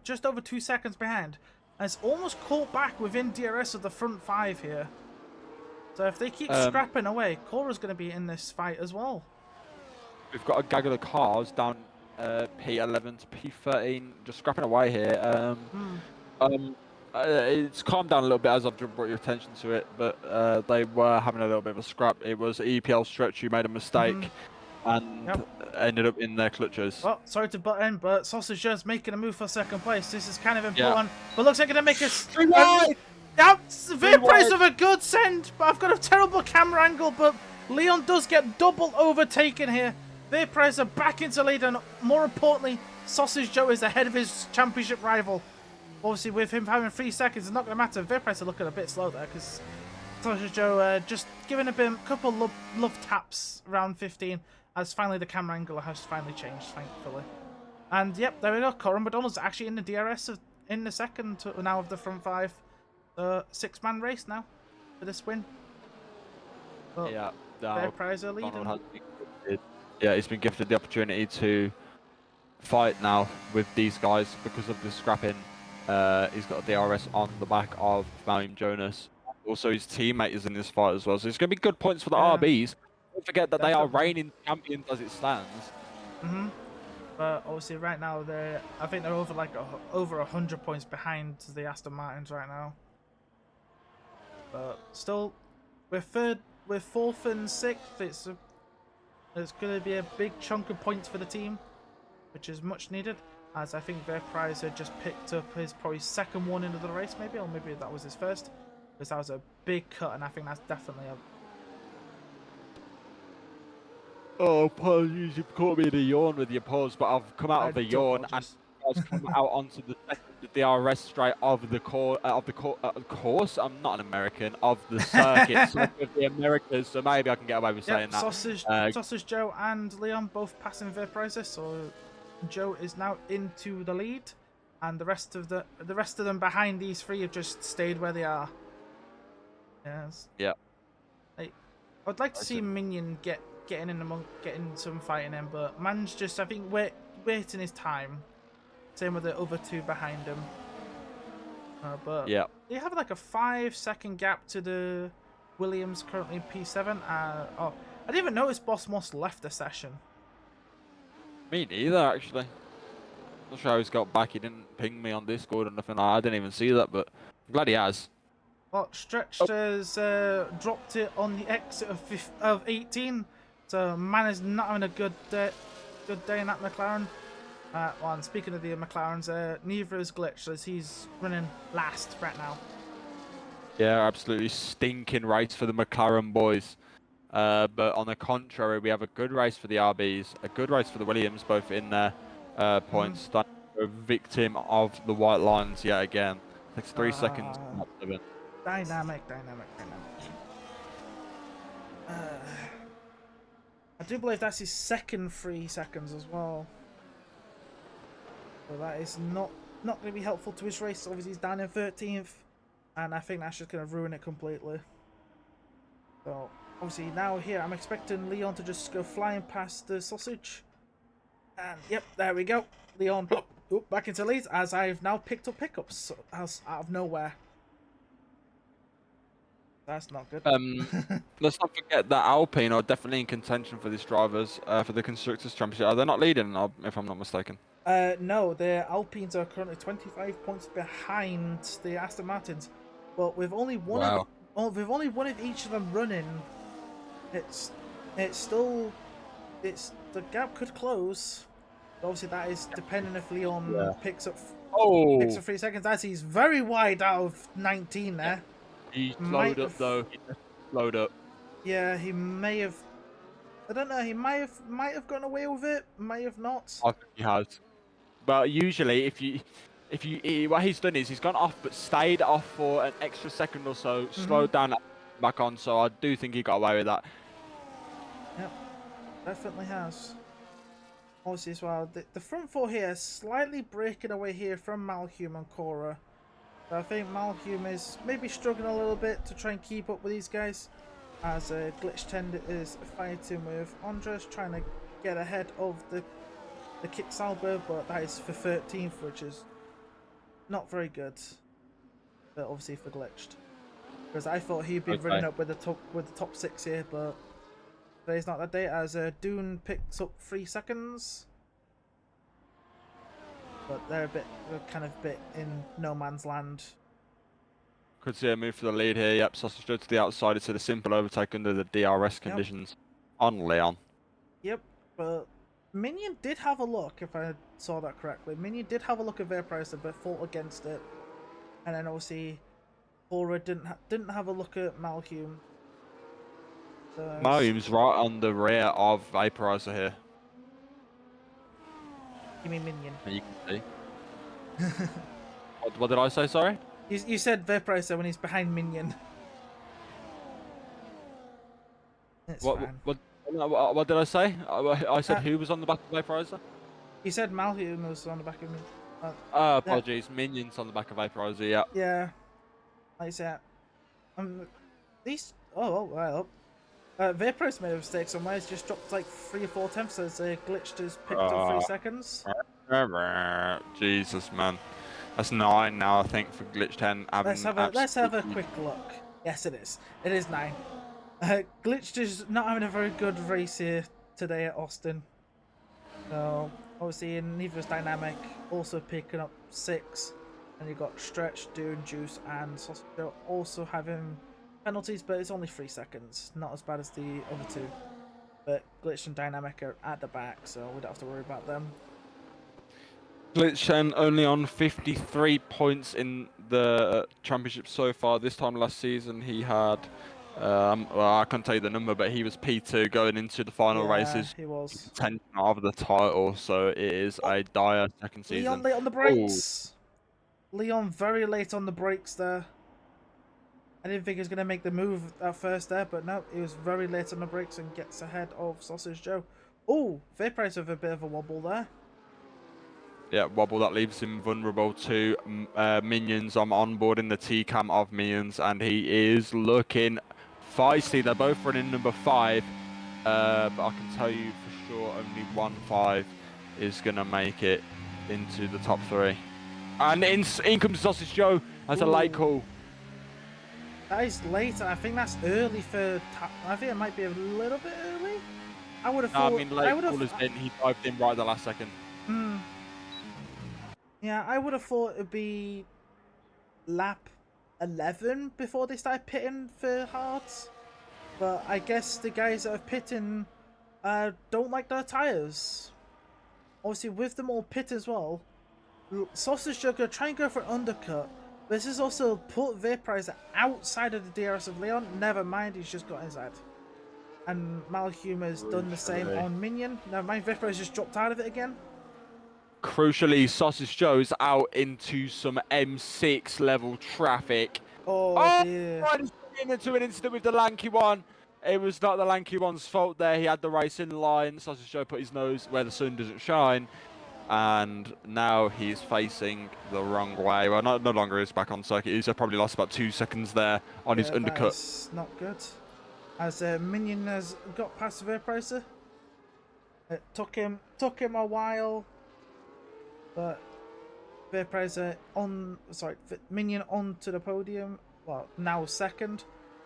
just over 2 seconds behind, and it's almost caught back within DRS of the front 5 here. So if they keep scrapping away, Cora's going to be in this fight as well. We've got a gaggle of cars down P11 to P13, just scrapping away here. It's calmed down a little bit as I've brought your attention to it, but they were having a little bit of a scrap. It was EPL Stretch who made a mistake. And ended up in their clutches. Well, sorry to butt in, but Sausage Joe's making a move for second place. This is kind of important. But looks like they're going to make a... Vaporizer with a good send, but I've got a terrible camera angle, but Leon does get double overtaken here. Vaporizer back into lead, and more importantly, Sausage Joe is ahead of his championship rival. Obviously, with him having 3 seconds, it's not going to matter. Vaporizer looking a bit slow there, because Sausage Joe just giving a couple love taps around 15. As finally the camera angle has finally changed, thankfully. And yep, there we go. Corin McDonald's actually in the DRS in the second now of the front 5. 6-man race now for this win. But yeah, Vaporizer leading. He's been gifted the opportunity to fight now with these guys because of the scrapping. He's got a DRS on the back of Malcolm Jonas. Also, his teammate is in this fight as well, so it's going to be good points for the RBs. Don't forget that they are reigning champions as it stands. But obviously, right now I think they're over over 100 points behind the Aston Martins right now. But still, we're 4th and 6th. It's going to be a big chunk of points for the team, which is much needed. As I think Vaporizer just picked up his probably 2nd one into the race, maybe, or maybe that was his 1st, because that was a big cut, and I think that's definitely a... Oh, apologies, you caught me in a yawn with your pause, but I've come out of the yawn and I've come out onto the DRS straight of the course. I'm not an American, of the circuit, so of the Americas, so maybe I can get away with saying that. Sausage Joe and Leon both passing Vaporizer, so Joe is now into the lead, and the rest of them behind these 3 have just stayed where they are. Yes. Yeah. I'd like to see Minion getting some fighting in, but man's just, I think, waiting his time. Same with the other 2 behind him. But they have like a 5-second gap to the Williams currently in P7. I didn't even notice Boss Moss left the session. Me neither, actually. Not sure how he's got back. He didn't ping me on Discord or nothing. I didn't even see that, but I'm glad he has. Well, Stretch has dropped it on the exit of 18. So man is not having a good day in that McLaren. Well, and speaking of the McLarens, neither is glitched as he's running last right now. Yeah, absolutely stinking race for the McLaren boys. But on the contrary, we have a good race for the RBs, a good race for the Williams, both in their points. A victim of the white lines yet again. Takes 3 seconds. Dynamic. I do believe that's his second 3 seconds as well. So that is not going to be helpful to his race. Obviously, he's down in 13th, and I think that's just going to ruin it completely. So obviously now here, I'm expecting Leon to just go flying past the sausage. And yep, there we go. Leon back into lead as I've now picked up pickups out of nowhere. That's not good. Let's not forget that Alpine are definitely in contention for these drivers for the Constructors' Championship. Are they not leading, if I'm not mistaken? No, the Alpines are currently 25 points behind the Aston Martins, but with only one of each of them running, it's still the gap could close. But obviously, that is depending if Leon picks up 3 seconds. As he's very wide out of 19 there. He slowed up though. He slowed up. Yeah, he may have. I don't know. He might have gone away with it. May have not. I think he has. But usually, what he's done is he's gone off, but stayed off for an extra second or so, slowed down, back on. So I do think he got away with that. Yep, definitely has. Obviously as well, the front four here slightly breaking away here from Malhume and Cora. So I think Malhume is maybe struggling a little bit to try and keep up with these guys, as Glitch 10 is fighting with Andres, trying to get ahead of the Kit Salber, but that is for 13th, which is not very good. But obviously for Glitched, because I thought he'd be running up with the top 6 here, but today's not that day. As Dune picks up 3 seconds, but they're kind of bit in no man's land. Could see a move for the lead here. Yep, Sausage Joe to the outside. It's a simple overtake under the DRS conditions on Leon. Yep, but Minion did have a look, if I saw that correctly. Minion did have a look at Vaporizer, but fought against it. And then obviously, Aura didn't have a look at Malhume. So Malhume's right on the rear of Vaporizer here. You mean Minion? And you can see. What did I say? Sorry. You said Vaporizer when he's behind Minion. It's fine. What did I say? I said who was on the back of Vaporizer? You said Malhume was on the back of me. Apologies. Minion's on the back of Vaporizer, yeah. Yeah. Like I said. These... well. Vaporizer made a mistake somewhere. He's just dropped like 3 or 4 tenths as Glitched has picked up 3 seconds. Jesus, man. That's 9 now, I think, for Glitch 10. Let's have a quick look. Yes, it is. It is 9. Glitched is not having a very good race here today at Austin. So, obviously, neither is Dynamic, also picking up 6. And you've got Stretch, Dune, Juice, and Sausage also having penalties, but it's only 3 seconds. Not as bad as the other 2. But Glitch and Dynamic are at the back, so we don't have to worry about them. Glitch 10 only on 53 points in the championship so far. This time last season he had, well, I can't tell you the number, but he was P2 going into the final races. He was. 10 of the title, so it is a dire second season. Leon late on the brakes. Ooh. Leon very late on the brakes there. I didn't think he was going to make the move at first there, but no, he was very late on the brakes and gets ahead of Sausage Joe. Oh, Vaporizer with a bit of a wobble there. Yeah, wobble that leaves him vulnerable to Minions. I'm on board in the T-cam of Minions, and he is looking feisty. They're both running number 5, but I can tell you for sure only 1-5 is going to make it into the top 3. And in comes Sausage Joe as a late call. That is late, and I think that's early for... I think it might be a little bit early. I would have thought... I mean, late call has been, he dived in right at the last second. Yeah, I would have thought it would be lap 11 before they start pitting for hards. But I guess the guys that are pitting don't like their tyres. obviously with them all pit as well, Sausage Joe gonna try and go for an undercut. This is also put Vaporizer outside of the DRS of Leon. Never mind, he's just got inside. And Malhume has done the same on Minion. Never mind, Vaporizer just dropped out of it again. Crucially, Sausage Joe's out into some M6 level traffic. Oh dear. He's into an incident with the lanky one. It was not the lanky one's fault there. He had the race in line. Sausage Joe put his nose where the sun doesn't shine. And now he's facing the wrong way. Well, no longer is back on circuit. He's probably lost about 2 seconds there on his undercut. That's not good. As Minion has got past the Vaporizer. It took him a while. But Vaporizer Minion onto the podium. Well, now second.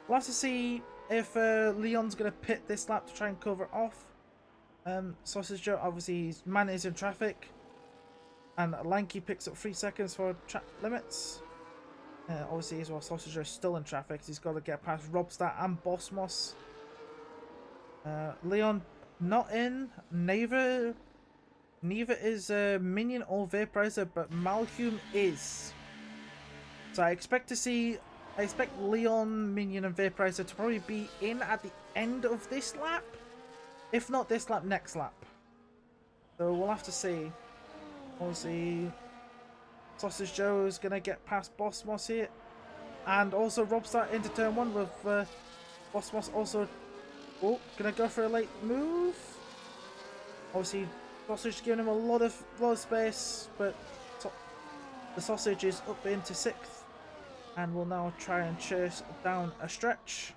We'll have to see if Leon's going to pit this lap to try and cover it off. Sausage Joe, obviously, his man is in traffic. And Lanky picks up 3 seconds for track limits. Obviously, as well, Sausage Joe is still in traffic. He's got to get past Robstar and Bossmos. Leon not in. Neither is Minion or Vaporizer, but Malhume is. So I expect Leon, Minion, and Vaporizer to probably be in at the end of this lap. If not this lap, next lap. So we'll have to see. Obviously, Sausage Joe is going to get past Bossmos here. And also Robstar into turn 1 with Bossmos also going to go for a late move. Obviously, Sausage giving him a lot of space, but the Sausage is up into 6th. And will now try and chase down a stretch.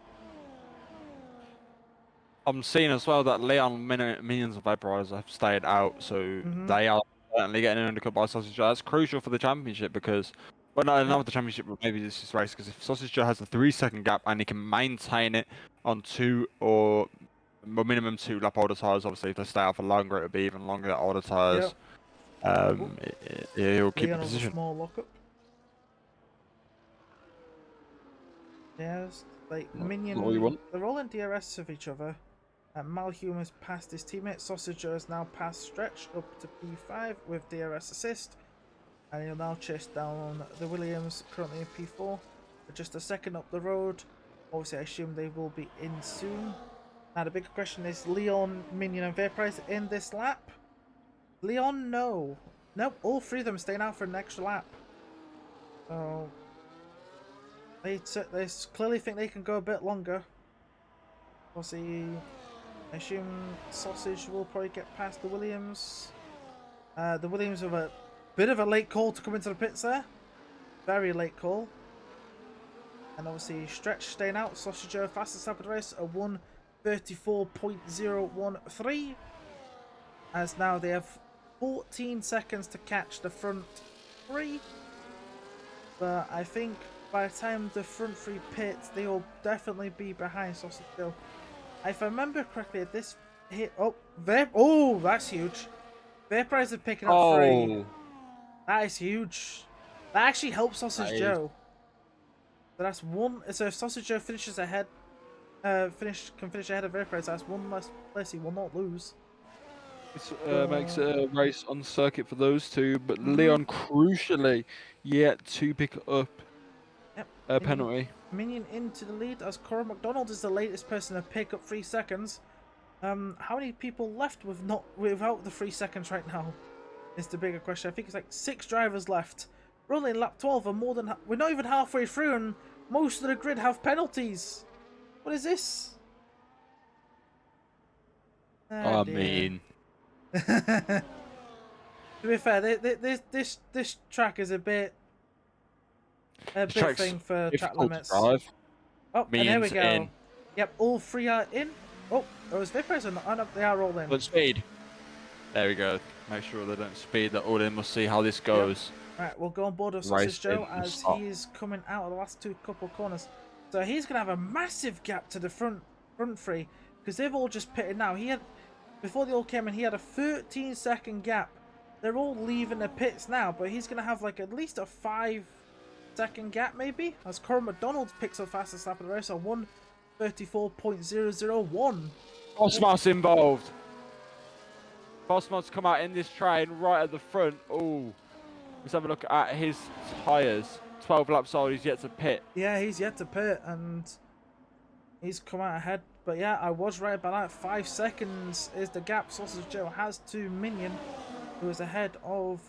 I'm seeing as well that Leon, Minions, and Vaporizer have stayed out, so they are certainly getting an undercut by Sausage Joe. That's crucial for the championship because, well, not the championship, but maybe this is race, because if Sausage Joe has a 3-second gap and he can maintain it on 2 or minimum 2 lap older tyres, obviously if they stay out for longer, it'll be even longer older tyres. He'll keep the position. Small lockup. Yes, like Minion, they're all in DRS of each other. Malhume has passed his teammate. Sausage Joe has now passed Stretch up to P5 with DRS assist. And he'll now chase down the Williams, currently in P4. But just a second up the road. Obviously, I assume they will be in soon. Now, the big question is Leon, Minion, and Vaporizer in this lap? Leon, no. Nope, all 3 of them staying out for an extra lap. So they clearly think they can go a bit longer. Obviously, I assume Sausage will probably get past the Williams. The Williams have a bit of a late call to come into the pits there. Very late call. And obviously, Stretch staying out. Sausage Joe fastest lap of the race, a 1:34.013. As now they have 14 seconds to catch the front 3. But I think by the time the front 3 pits, they will definitely be behind Sausage Joe. If I remember correctly, this hit. That's huge. Vaporizer picking up 3. That is huge. That actually helps Sausage Joe. So that's 1. So if Sausage Joe finishes ahead, can finish ahead of Vaporizer, that's 1 less place he will not lose. This makes it a race on circuit for those 2, but Leon crucially yet to pick up a penalty. Minion into the lead as Cora McDonald is the latest person to pick up 3 seconds. How many people left without the 3 seconds right now is the bigger question. I think it's like 6 drivers left. We're only in lap 12 and we're not even halfway through and most of the grid have penalties. What is this? I mean, to be fair, this track is a bit thing for track limits. Oh, and there we go. In. Yep, all 3 are in. Oh, those Vaporizer are not. They are all in. But speed. There we go. Make sure they don't speed that all in. We'll see how this goes. Yep. Right, we'll go on board with Sausage Joe as he is coming out of the last 2 couple corners. So he's gonna have a massive gap to the front 3 because they've all just pitted now. Before they all came in, he had a 13-second gap. They're all leaving the pits now, but he's gonna have like at least a 5-second gap maybe. As Cora McDonald picks up fastest lap of the race, a 1:34.001. Cosmos involved. Bossman's come out in this train right at the front. Oh, let's have a look at his tyres. 12 laps old, he's yet to pit. Yeah, he's yet to pit, and he's come out ahead. But yeah, I was right about that. 5 seconds is the gap Sausage Joe has to Minion, who is ahead of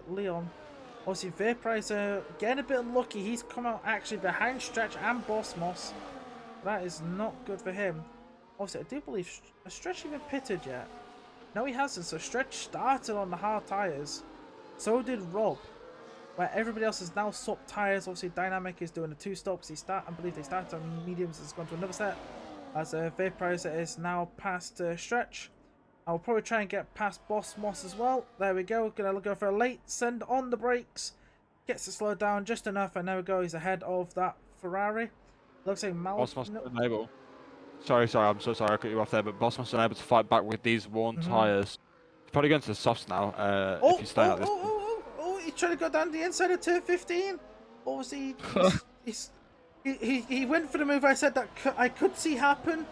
Leon. Obviously, Vaporizer getting a bit lucky. He's come out actually behind Stretch and Boss Moss. That is not good for him. Obviously, I do believe Stretch even pitted yet. No, he hasn't. So Stretch started on the hard tyres. So did Rob. Where everybody else has now swapped tyres. Obviously, Dynamic is doing the 2 stops. I believe they started on mediums. It's gone to another set. As Vaporizer is now past Stretch. I'll probably try and get past Boss Moss as well. There we go. Gonna go for a late send on the brakes. Gets to slow down just enough, and there we go. He's ahead of that Ferrari. Looks like Boss must have been able. Sorry, I'm so sorry I cut you off there, but Boss must have been able to fight back with these worn tyres. He's probably going to the softs now. If he's staying at this. He's trying to go down the inside of turn 15. Or was he? He went for the move I said that I could see happen,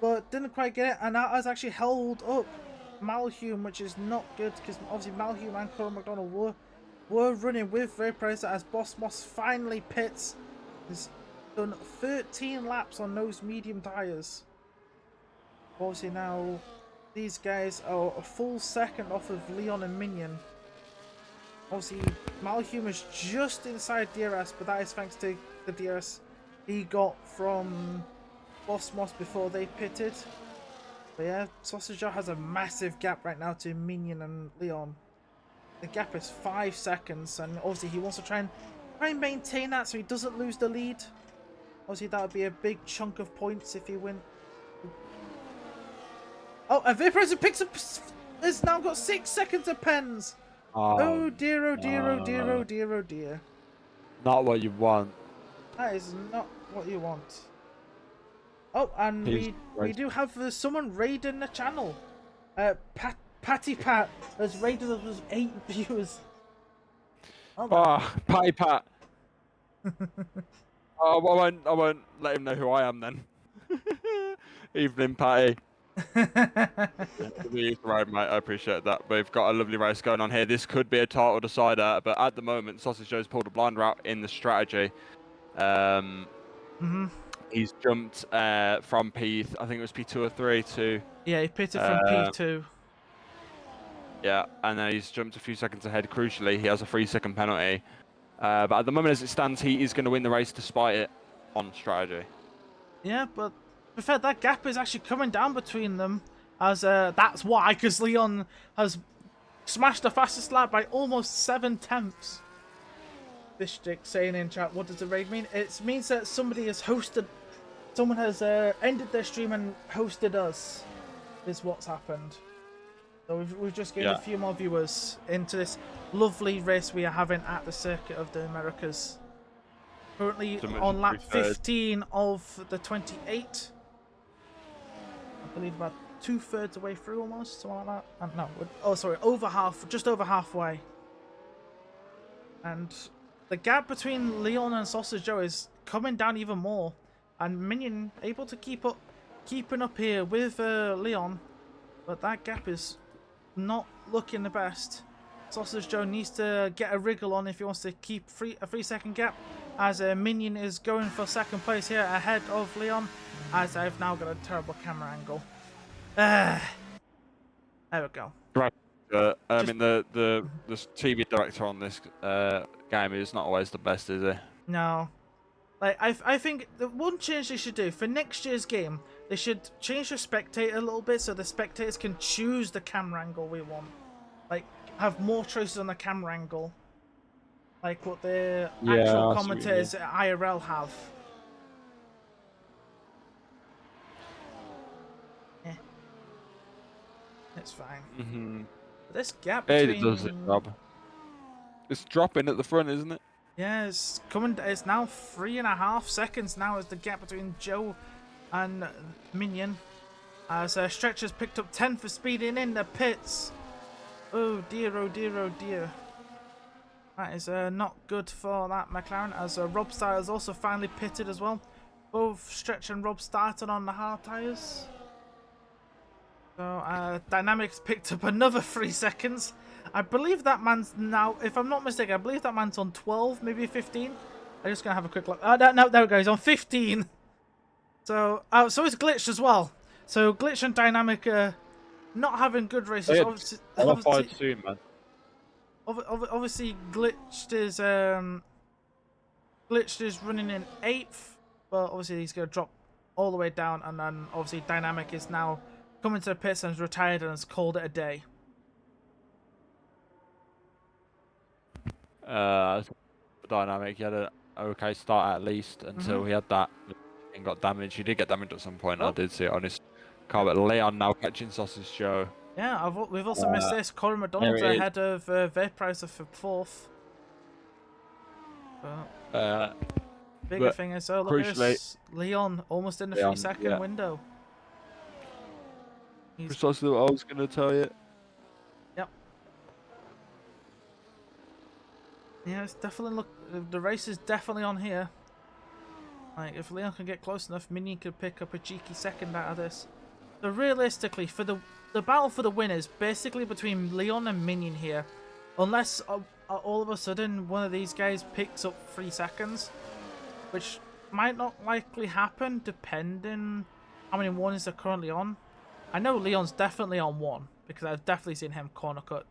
but didn't quite get it, and that has actually held up Malhume, which is not good because obviously Malhume and Colin McDonald were running with Vaporizer as Boss Moss finally pits. He's done 13 laps on those medium tyres. Obviously now these guys are a full second off of Leon and Minion. Obviously Malhume is just inside DRS, but that is thanks to the DRS he got from Boss Moss before they pitted. But yeah, Sausage Joe has a massive gap right now to Minion and Leon. The gap is 5 seconds, and obviously he wants to try and maintain that so he doesn't lose the lead. Obviously that would be a big chunk of points if he win. Oh, and Vaporizer picks up. Has now got 6 seconds of pens. Oh dear, oh dear, oh dear, oh dear, oh dear. Not what you want. That is not what you want. Oh, and we do have someone raiding the channel. Patty Pat has raided us with 8 viewers. Patty Pat. I won't let him know who I am then. Evening, Patty. Right, mate. I appreciate that. We've got a lovely race going on here. This could be a title decider, but at the moment, Sausage Joe's pulled a blind route in the strategy. He's jumped from P, I think it was P2 or 3 to... Yeah, he pitted from P2. Yeah, and then he's jumped a few seconds ahead. Crucially, he has a 3-second penalty. But at the moment, as it stands, he is going to win the race despite it on strategy. Yeah, but in fact, that gap is actually coming down between them. As that's why, because Leon has smashed the fastest lap by almost 7 tenths. Bishtik saying in chat, what does the raid mean? It means that somebody has hosted, someone has ended their stream and hosted us, is what's happened. So we've just gained a few more viewers into this lovely race we are having at the Circuit of the Americas. Currently on lap 15 of the 28. I believe about 2/3 away through almost, something like that. No, oh sorry, over half, just over halfway. And the gap between Leon and Sausage Joe is coming down even more, and Minion able to keeping up here with Leon, but that gap is not looking the best. Sausage Joe needs to get a wriggle on if he wants to keep a 3-second gap, as Minion is going for 2nd place here ahead of Leon, as I've now got a terrible camera angle. There we go. Right. I mean, the TV director on this game is not always the best, is he? No. Like, I think the one change they should do for next year's game, they should change the spectator a little bit so the spectators can choose the camera angle we want. Like, have more choices on the camera angle. Like what the actual commentators at IRL have. Yeah. It's fine. This gap between... It does the job. It's dropping at the front, isn't it? Yeah, it's coming. It's now 3.5 seconds now is the gap between Joe and Minion. As Stretch has picked up 10 for speeding in the pits. Oh dear, oh dear, oh dear. That is not good for that McLaren, as Rob Styles also finally pitted as well. Both Stretch and Rob started on the hard tyres. So Dynamics picked up another 3 seconds. I believe that man's now, if I'm not mistaken, I believe that man's on 12, maybe 15. I'm just gonna have a quick look. Oh, no, there we go. He's on 15. So so it's glitched as well. So glitch and Dynamic not having good races. Qualified soon, man. Obviously, glitched is running in 8th, but obviously he's gonna drop all the way down, and then obviously Dynamic is now coming to the pits and has retired and has called it a day. Dynamic, he had an okay start at least until he had that and got damaged. He did get damaged at some point. I did see it on his car, but Leon now catching Sausage Joe. Yeah, we've also missed this. Corey McDonald's ahead of Vaporizer for 4th. Bigger thing is, look at this. Leon almost in the 3-second window. Precisely what I was going to tell you. Yep. Yeah, it's definitely the race is definitely on here. Like, if Leon can get close enough, Minion could pick up a cheeky second out of this. So realistically, for the battle for the win is basically between Leon and Minion here, unless all of a sudden one of these guys picks up 3 seconds, which might not likely happen depending how many warnings they're currently on. I know Leon's definitely on 1 because I've definitely seen him corner cut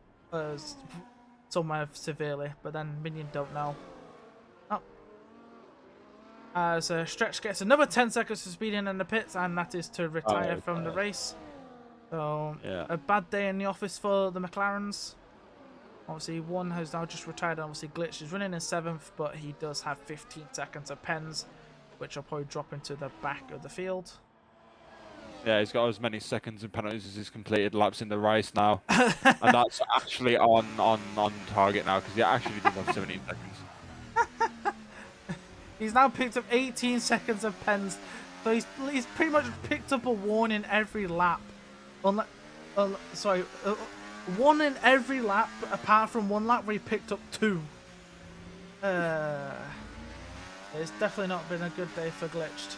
somewhere severely, but then Minion don't know. As Stretch gets another 10 seconds to speed in the pits, and that is to retire from the race. So, a bad day in the office for the McLarens. Obviously, one has now just retired, and obviously Glitch is running in 7th, but he does have 15 seconds of pens, which will probably drop into the back of the field. Yeah, he's got as many seconds and penalties as he's completed laps in the race now. And that's actually on target now, because he actually does have 17 seconds. He's now picked up 18 seconds of pens, so he's pretty much picked up a warning every lap. One in every lap, apart from 1 lap where he picked up 2. It's definitely not been a good day for Glitched.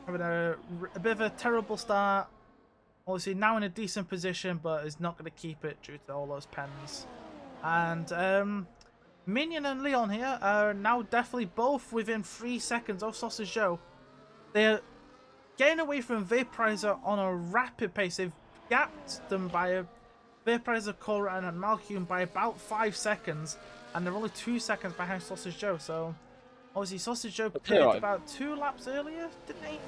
Having a bit of a terrible start. Obviously now in a decent position, but is not going to keep it due to all those pens. And Minion and Leon here are now definitely both within 3 seconds of Sausage Joe. They're getting away from Vaporizer on a rapid pace. They've gapped them by Vaporizer, Cora, and Malcolm by about 5 seconds, and they're only 2 seconds behind Sausage Joe. So obviously Sausage Joe pitted about 2 laps earlier, didn't he?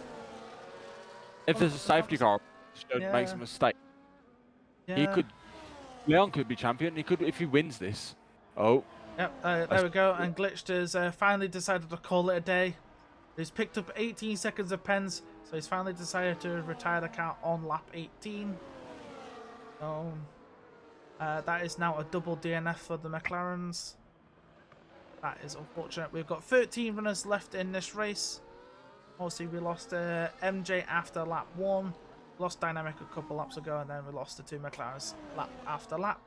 If there's a safety car, Joe makes a mistake. Leon could be champion. He could if he wins this. Yep, there we go, and Glitched has finally decided to call it a day. He's picked up 18 seconds of pens, so he's finally decided to retire the car on lap 18. So, that is now a double DNF for the McLarens. That is unfortunate. We've got 13 runners left in this race. Obviously, we lost MJ after lap 1, lost Dynamic a couple laps ago, and then we lost the 2 McLarens lap after lap.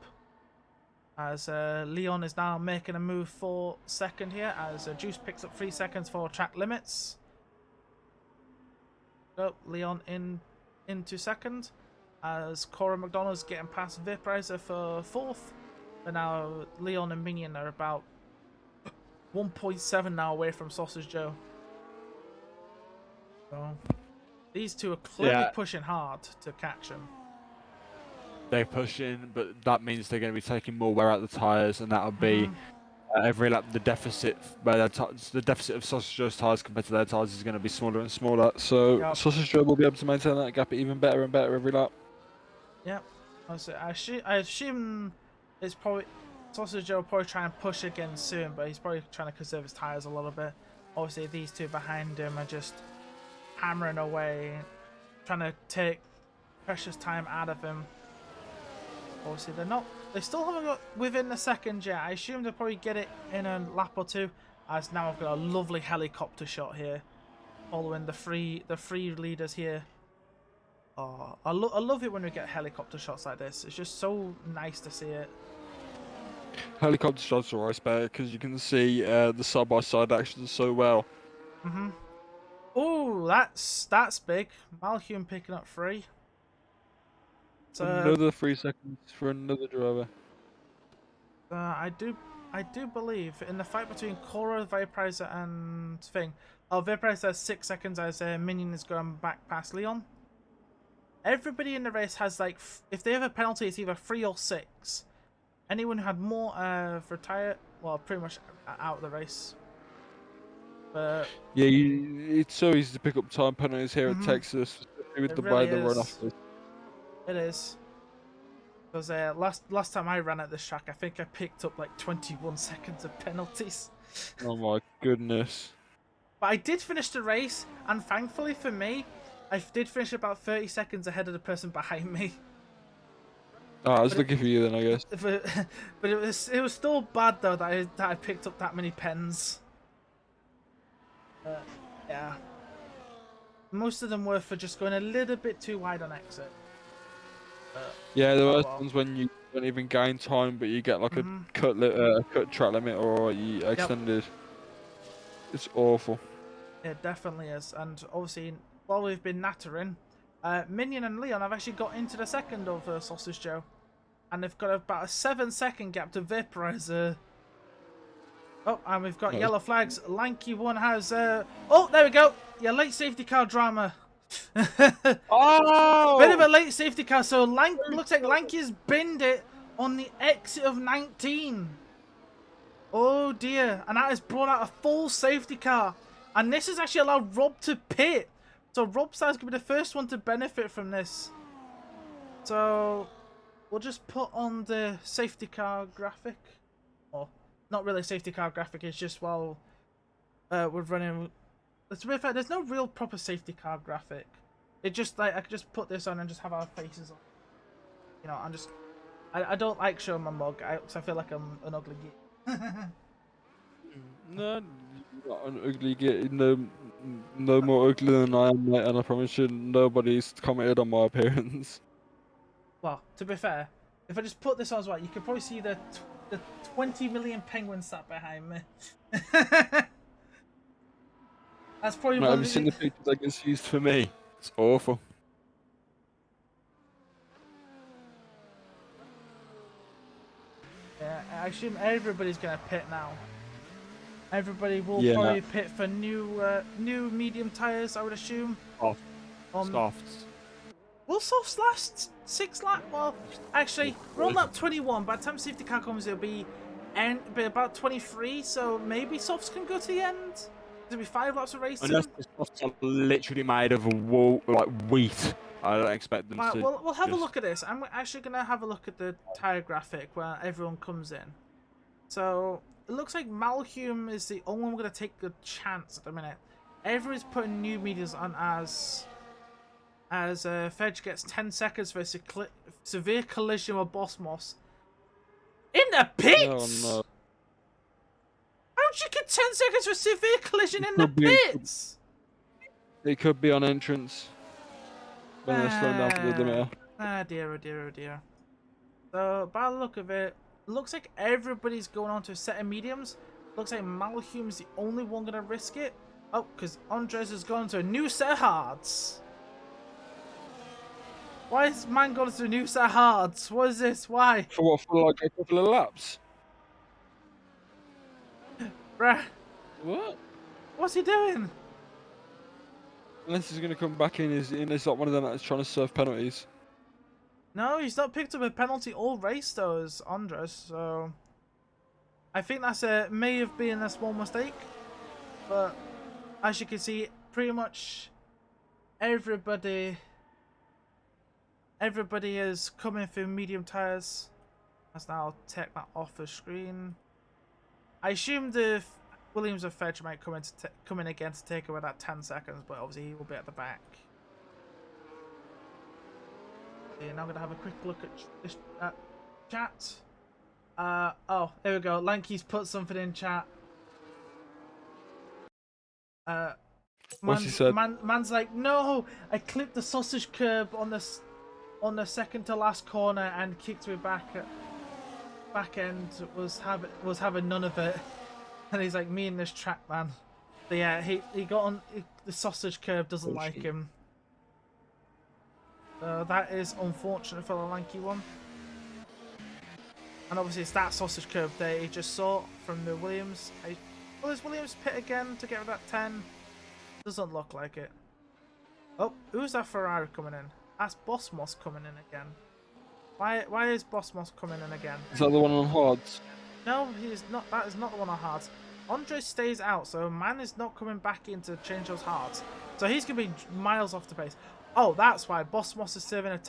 As Leon is now making a move for 2nd here, as Juice picks up 3 seconds for track limits. So Leon into 2nd, as Cora McDonald's getting past Vaporizer for 4th. But now Leon and Minion are about 1.7 now away from Sausage Joe. So these two are clearly pushing hard to catch him. They're pushing, but that means they're going to be taking more wear out the tyres, and that'll be every lap the deficit of Sausage Joe's tyres compared to their tyres is going to be smaller and smaller. So Sausage Joe will be able to maintain that gap even better and better every lap. Yep. I assume it's probably Sausage Joe will probably try and push again soon, but he's probably trying to conserve his tyres a little bit. Obviously, these two behind him are just hammering away, trying to take precious time out of him. Obviously, they still haven't got within the second yet. I assume they'll probably get it in a lap or 2. As now I've got a lovely helicopter shot here, following the three leaders here. Oh, I love it when we get helicopter shots like this. It's just so nice to see it. Helicopter shots are always better because you can see the side-by-side action so well. Oh, that's big. Malhume picking up 3. So Another 3 seconds for another driver. I do believe in the fight between Cora, Vaporizer, and Thing. Oh, Vaporizer has 6 seconds as Minion is going back past Leon. Everybody in the race has like, if they have a penalty, it's either 3 or 6. Anyone who had more retire, well, pretty much out of the race. But Yeah, it's so easy to pick up time penalties here at Texas, especially with it the really way the runoff is. is. It is. Because last time I ran at this track, I think I picked up like 21 seconds of penalties. Oh my goodness. But I did finish the race, and thankfully for me, I did finish about 30 seconds ahead of the person behind me. Oh, I was lucky for you then, I guess. But it was still bad though that I picked up that many pens. Yeah. Most of them were for just going a little bit too wide on exit. Yeah, there were well. ones when you don't even gain time, but you get like a cut track limit or you extended. It's awful. It definitely is, and obviously while we've been nattering, Minion and Leon have actually got into the second of Sausage Joe, and they've got about a 7-second gap to Vaporizer. Oh, and we've got yellow flags. Lanky one has. Oh, there we go. Yeah, late safety car drama. Oh! Bit of a late safety car. So looks like Lanky's binned it on the exit of 19. Oh dear, and that has brought out a full safety car. And this has actually allowed Rob to pit. So Rob Star's going to be the first one to benefit from this. So we'll just put on the safety car graphic. Or not really a safety car graphic, it's just while we're running. To be fair, there's no real proper safety car graphic. It just like I could just put this on and just have our faces on. You know, I'm just I don't like showing my mug because I feel like I'm an ugly geek. No, you're not an ugly git. No more ugly than I am, mate, and I promise you, nobody's commented on my appearance. Well, to be fair, if I just put this on as well, you can probably see the 20 million penguins sat behind me. That's probably Mate, one have you seen the pictures that gets used for me? It's awful. Yeah, I assume everybody's gonna pit now. Everybody will Yeah. probably pit for new medium tires, I would assume. Softs. Will softs last 6 laps? Well, actually, we're on lap 21. By the time safety car comes, it'll be about 23. So maybe softs can go to the end. There'll be 5 laps of racing. Unless the softs are literally made of wool, like wheat. I don't expect them to. We'll have a look at this. I'm actually going to have a look at the tyre graphic where everyone comes in. So it looks like Malhume is the only one going to take a chance at the minute. Everyone's putting new medias on as Fedge gets 10 seconds for a severe collision with Boss Moss. In the pits! Oh no. How'd you get 10 seconds for severe collision in the pits? It could be on entrance. When they're slowing down for the limiter. Ah dear, oh dear, oh dear. So, by the look of it, looks like everybody's going on to a set of mediums. Looks like Malhume's the only one going to risk it. Oh, because Andres has gone to a new set of hards. Why is man going to a new set of hards? What is this? Why? For what? For like a couple of laps? Bruh. What? What's he doing? Unless he's going to come back in, is like one of them that's trying to serve penalties. No, he's not picked up a penalty all race though as Andres, so I think that's may have been a small mistake. But as you can see, pretty much everybody is coming through medium tires. Let's now take that off the screen. I assume the Williams or Fedge might come in again to take away that 10 seconds, but obviously he will be at the back. Okay, now I'm gonna have a quick look at this chat. Oh, there we go. Lanky's put something in chat. What's he said? Man's like, no, I clipped the sausage curb on the second to last corner and kicked me back end was having none of it. And he's like, me and this track, man. So yeah, he got on the sausage curb doesn't like him. So that is unfortunate for the lanky one. And obviously it's that sausage curb there he just saw from the Williams. Will his Williams pit again to get that 10? Doesn't look like it. Oh, who's that Ferrari coming in? That's Boss Moss coming in again. Why is Boss Moss coming in again? Is that the one on hards? No, he's not. That is not the one on hards. Andre stays out, so Man is not coming back in to change those hards. So he's going to be miles off the pace. Oh, that's why Boss Moss is serving a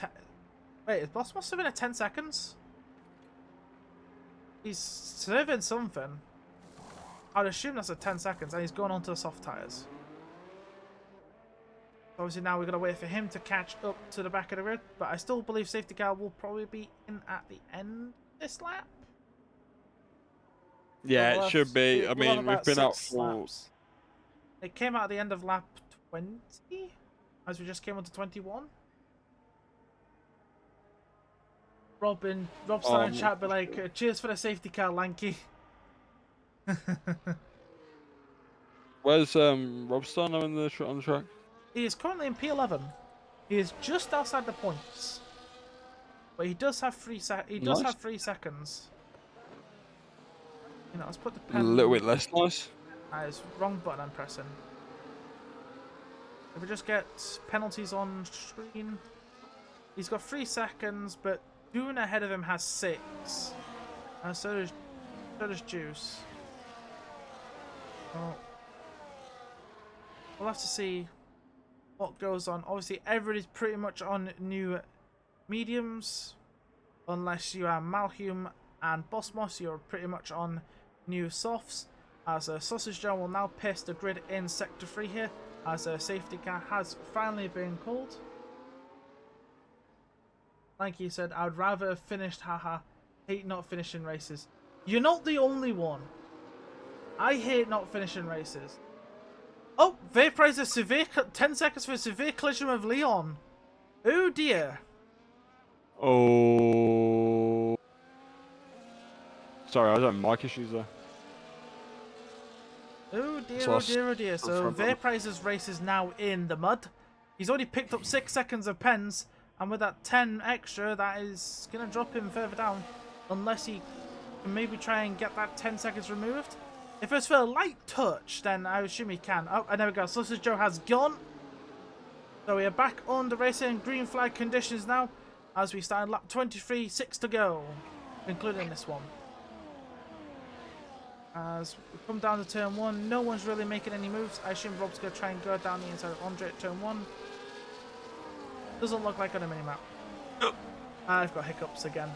Wait, is Boss Moss serving a 10 seconds? He's serving something. I'd assume that's a 10 seconds, and he's going on to the soft tyres. Obviously now we've got to wait for him to catch up to the back of the grid, but I still believe safety car will probably be in at the end of this lap. Yeah, So it should be. I mean, we've been out for... laps. It came out at the end of lap 20, as we just came on to 21. Rob's starting chat be like, cheers for the safety car, Lanky. Where's Robstar now on the track? He is currently in P11. He is just outside the points, but he does have 3 have 3 seconds. You know, let's put the pen. A little bit less nice. It's wrong button I'm pressing. If we just get penalties on screen, he's got 3 seconds, but Dune ahead of him has 6, and so does Juice. Oh. We'll have to see what goes on. Obviously, everybody's pretty much on new mediums, unless you are Malhume and Boss Moss. You're pretty much on new softs. As Sausage Joe will now pace the grid in Sector 3 here, as a safety car has finally been called. Like he said, I'd rather have finished, haha. Hate not finishing races. You're not the only one. I hate not finishing races. Oh, Vaporize a severe 10 seconds for a severe collision with Leon. Oh dear. Oh. Sorry, I was having mic issues there. Oh dear, oh dear, oh dear. So Vaporize's race is now in the mud. He's already picked up 6 seconds of pens, and with that 10 extra, that is going to drop him further down. Unless he can maybe try and get that 10 seconds removed. If it's for a light touch, then I assume he can. Oh, and there we go. Sausage Joe has gone. So we are back on the racing green flag conditions now, as we start lap 23, 6 to go, including this one. As we come down to turn 1, no one's really making any moves. I assume Rob's going to try and go down the inside of Andre at turn 1. Doesn't look like on a mini-map. I've got hiccups again.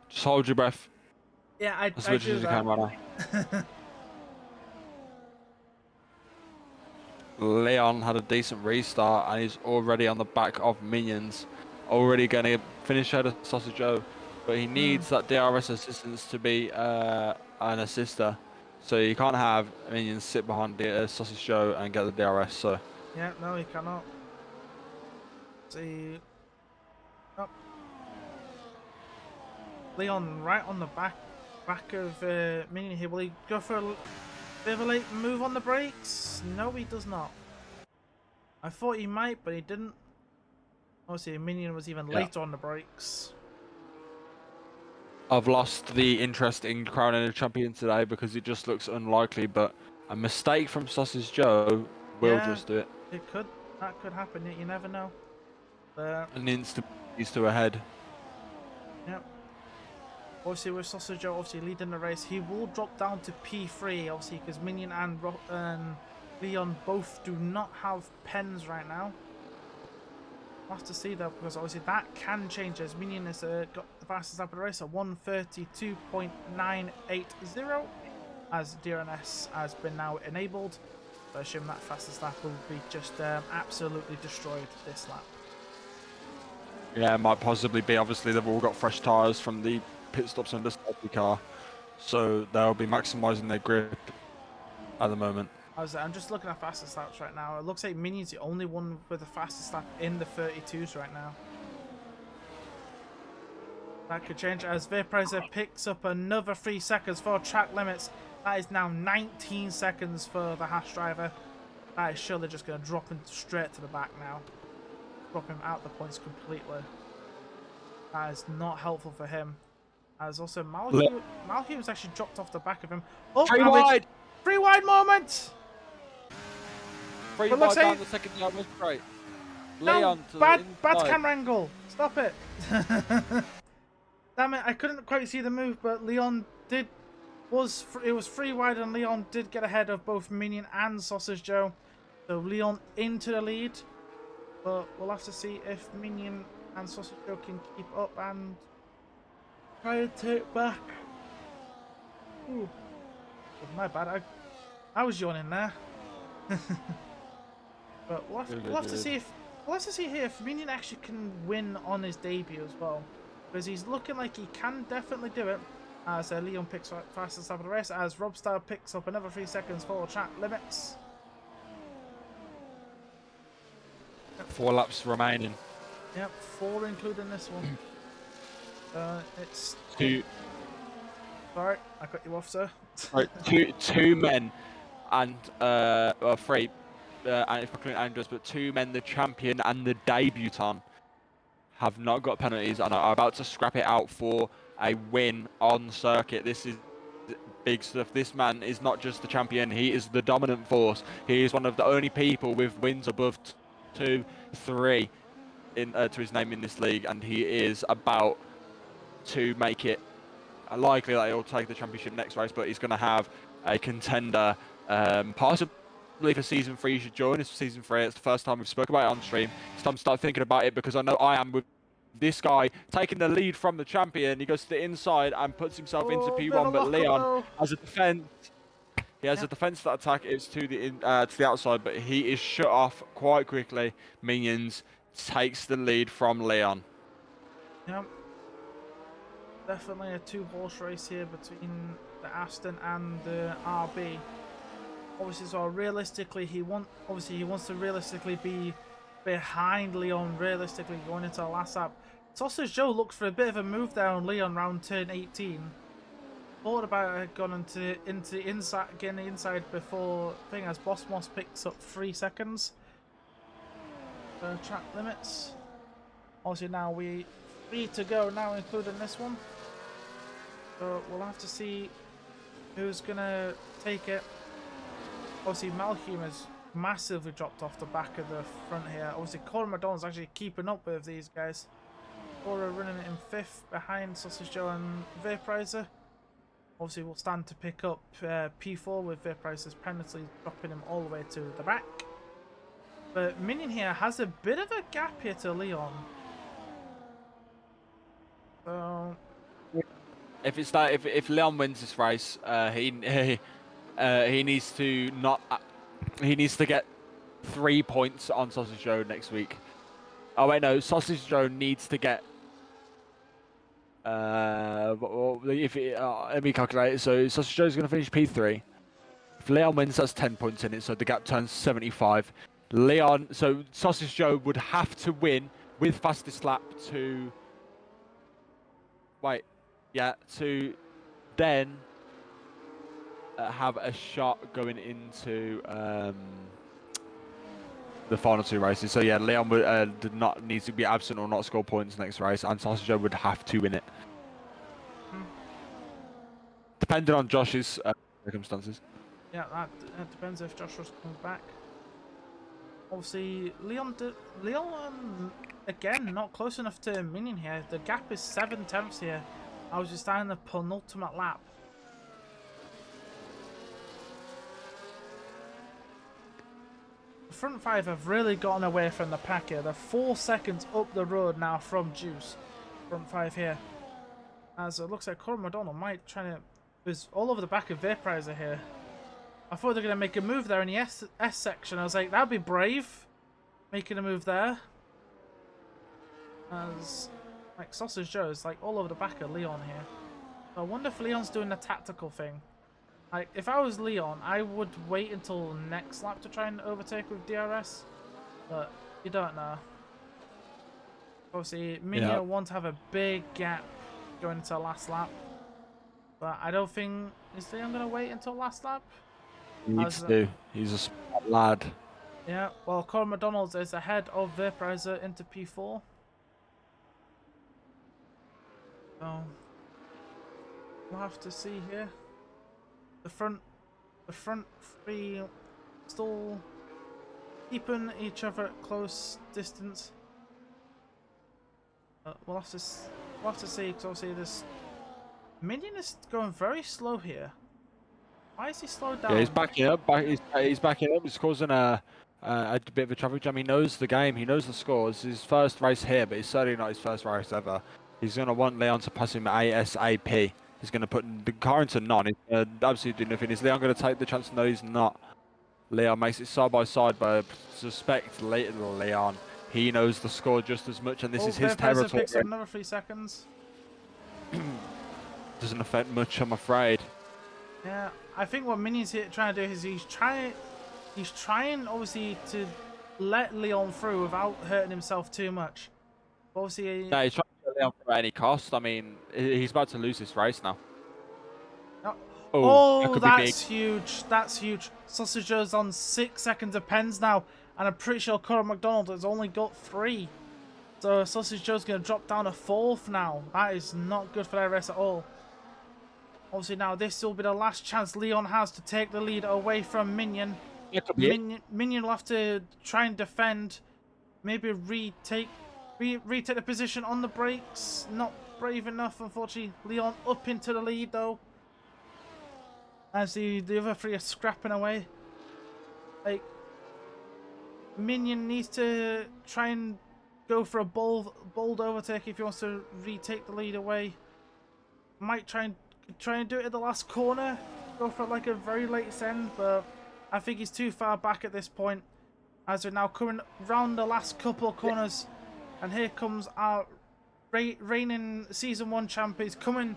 Just hold your breath. Yeah, I as much do as you that. can right now. Leon had a decent restart and he's already on the back of Minions. Already going to finish ahead of Sausage Joe. But he needs that DRS assistance to be an assister. So you can't have Minions sit behind the Sausage Joe and get the DRS. So yeah, no, he cannot. See. Oh. Leon right on the back of Minion here. Will he go for a bit of a late move on the brakes? No, he does not. I thought he might, but he didn't. Obviously, Minion was even later on the brakes. I've lost the interest in crowning a champion today because it just looks unlikely, but a mistake from Sausage Joe will just do it. That could happen, you never know. But An instant he's to ahead. Yep. Obviously with Sausage Joe leading the race, he will drop down to P3, obviously, because Minion and Leon both do not have pens right now. We'll have to see though, because obviously that can change as Minion has got the fastest lap of the race at 1:32.980, as DRS has been now enabled. So I assume that fastest lap will be just absolutely destroyed this lap. Yeah, it might possibly be. Obviously, they've all got fresh tyres from the pit stops on the safety car, so they'll be maximising their grip at the moment. I'm just looking at fastest laps right now. It looks like Minion's the only one with the fastest lap in the 32s right now. That could change as Vaporizer picks up another 3 seconds for track limits. That is now 19 seconds for the Haas driver. That is surely just going to drop him straight to the back now. Drop him out the points completely. That is not helpful for him. As also Malhume's actually dropped off the back of him. Oh, Free wide! Free wide moment! Free But wide looks down like the second yard was great. no, Leon to bad the inside. camera angle. Stop it. Damn it, I couldn't quite see the move, but Leon it was free wide and Leon did get ahead of both Minion and Sausage Joe. So Leon into the lead. But we'll have to see if Minion and Sausage Joe can keep up and try and take back. Ooh. My bad. I was yawning there. But we'll have to see if Minion actually can win on his debut as well, because he's looking like he can definitely do it. As Leon picks up fastest lap of the race, as Robstar picks up another 3 seconds for track limits. 4 laps remaining. Yep, 4 including this one. It's 2. Sorry, I cut you off, sir. Right, two men and 3. And if including Andrews, but 2 men, the champion and the debutant, have not got penalties and are about to scrap it out for a win on circuit. This is big stuff. This man is not just the champion, he is the dominant force. He is one of the only people with wins above 2, 3 to his name in this league, and he is about to make it likely that he'll take the championship next race, but he's going to have a contender, possibly for season 3. You should join us for season 3. It's the first time we've spoken about it on stream. It's time to start thinking about it, because I know I am with this guy taking the lead from the champion. He goes to the inside and puts himself into P1, but Leon has a defense. He has a defense that attack. It's to the outside, but he is shut off quite quickly. Minions takes the lead from Leon. Yep. Definitely a 2-horse race here between the Aston and the RB. Obviously, so realistically, he wants to realistically be behind Leon, realistically going into the last lap. Sausage Joe looks for a bit of a move there on Leon round turn 18. Thought about it, gone into inside, getting the inside before thing, as Boss Moss picks up 3 seconds. Track limits. Obviously now we 3 to go now, including this one. So we'll have to see who's gonna take it. Obviously, Malhume has massively dropped off the back of the front here. Obviously, Cora Madonna's actually keeping up with these guys. Cora running it in 5th behind Sausage Joe and Vaporizer. Obviously, we'll stand to pick up P4 with Vaporizer's penalty dropping him all the way to the back. But Minion here has a bit of a gap here to Leon. So If it's that, if Leon wins this race, he needs to he needs to get 3 points on Sausage Joe next week. Oh wait, no, Sausage Joe needs to get. Let me calculate it. So Sausage Joe is going to finish P3. If Leon wins, that's 10 points in it, so the gap turns 75. So Sausage Joe would have to win with fastest lap to. Wait, yeah, to then have a shot going into the final 2 races. So yeah, Leon would did not need to be absent or not score points next race, and Sausage Joe would have to win it. Depending on Josh's circumstances. yeah, that depends if Joshua comes back. Obviously, Leon again not close enough to Minion here. The gap is 7/10 here. I was just starting the penultimate lap. The front 5 have really gotten away from the pack here. They're 4 seconds up the road now from Juice. Front 5 here. As it looks like Cora Madonna might try to... is all over the back of Vaporizer here. I thought they were going to make a move there in the S section. I was like, that'd be brave. Making a move there. As, like, Sausage Joe is, like, all over the back of Leon here. So I wonder if Leon's doing a tactical thing. Like, if I was Leon, I would wait until next lap to try and overtake with DRS. But you don't know. Obviously, Minion want to have a big gap going into the last lap. But I don't think... Is Leon going to wait until last lap? He needs to. He's a smart lad. Yeah, well, Cora McDonald is ahead of Vaporizer into P4. So, we'll have to see here. The front three still keeping each other at close distance. We'll have to see, because obviously this Minion is going very slow here. Why is he slowed down? Yeah, he's backing up. He's backing up. He's causing a bit of a traffic jam. He knows the game. He knows the scores. His first race here, but it's certainly not his first race ever. He's going to want Leon to pass him ASAP. He's going to put the car into none. He's going to absolutely do nothing. Is Leon going to take the chance? No, he's not. Leon makes it side by side, but I suspect Leon. He knows the score just as much, and this is his territory. Picks up another 3 seconds. Doesn't affect much, I'm afraid. Yeah, I think what Minion's here trying to do is he's trying obviously to let Leon through without hurting himself too much. Obviously, yeah, he's trying to get Leon through at any cost. I mean, he's about to lose this race now. Oh, that's huge. That's huge. Sausage Joe's on 6 seconds of pens now, and I'm pretty sure Cora McDonald has only got 3. So Sausage Joe's going to drop down to 4th now. That is not good for their race at all. Obviously now this will be the last chance Leon has to take the lead away from Minion. Minion will have to try and defend. Maybe retake the position on the brakes. Not brave enough, unfortunately. Leon up into the lead though. As the other 3 are scrapping away. Like, Minion needs to try and go for a bold overtake if he wants to retake the lead away. Might try and do it at the last corner. Go for like a very late send, but I think he's too far back at this point. As we're now coming round the last couple of corners. And here comes our reigning Season 1 champ. He's coming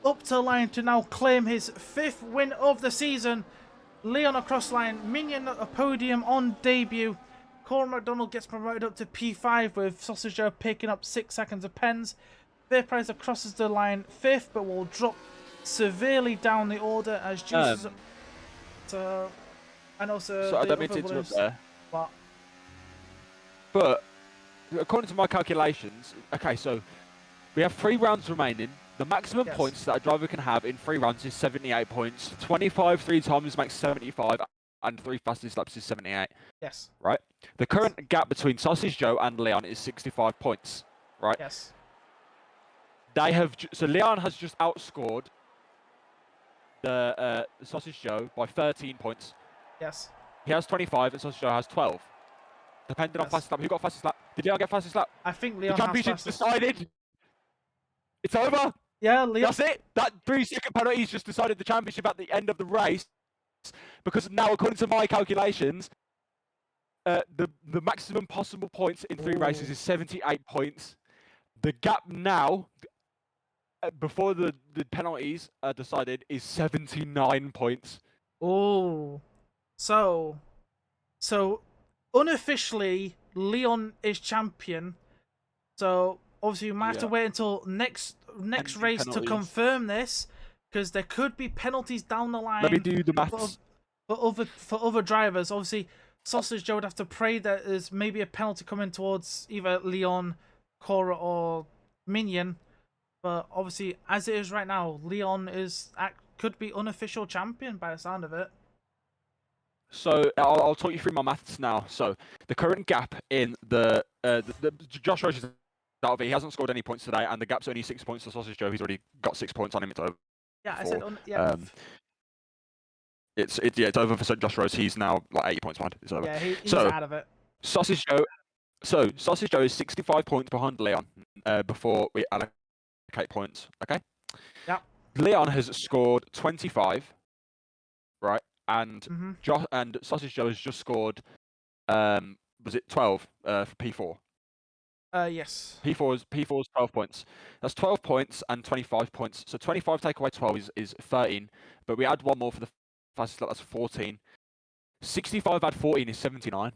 up to the line to now claim his 5th win of the season. Leon across line, Minion a podium on debut. Cora McDonald gets promoted up to P5 with Sausage Joe picking up 6 seconds of pens. Vaporizer crosses the line 5th, but will drop severely down the order as Juice and also so I don't mean to interrupt there. But according to my calculations, okay, so we have 3 rounds remaining. The maximum points that a driver can have in 3 rounds is 78 points. 25 3 times makes 75, and 3 fastest laps is 78. Yes. Right? The current gap between Sausage Joe and Leon is 65 points. Right? Yes. They have so Leon has just outscored the Sausage Joe by 13 points. Yes. He has 25 and Sausage Joe has 12. Depending on fastest lap. Who got fastest lap? Did Leon get fastest lap? I think Leon The championship's decided. It's over. Yeah, Leon. That's it. That 3-second penalty's just decided the championship at the end of the race. Because now, according to my calculations, the maximum possible points in 3 races is 78 points. The gap now, before the penalties are decided, is 79 points. Oh. So unofficially, Leon is champion. So obviously, we might have to wait until next race to confirm this, because there could be penalties down the line. Let me do the maths. For other drivers. Obviously, Sausage Joe would have to pray that there's maybe a penalty coming towards either Leon, Cora, or Minion. But obviously, as it is right now, Leon could be unofficial champion by the sound of it. So I'll talk you through my maths now. So the current gap in the Josh Roach is out of it. He hasn't scored any points today, and the gap's only 6 points to Sausage Joe. He's already got 6 points on him. It's over. Yeah, I said It's over for Josh Rose. He's now like 80 points behind. It's over. Yeah, he's out of it. Sausage Joe is 65 points behind Leon before we allocate points. Okay. Yeah. Leon has scored 25, right? And and Sausage Joe has just scored was it 12 for P4? Yes. P4's 12 points. That's 12 points and 25 points. So 25 take away 12 is 13. But we add 1 more for the fastest lap. That's 14. 65 add 14 is 79.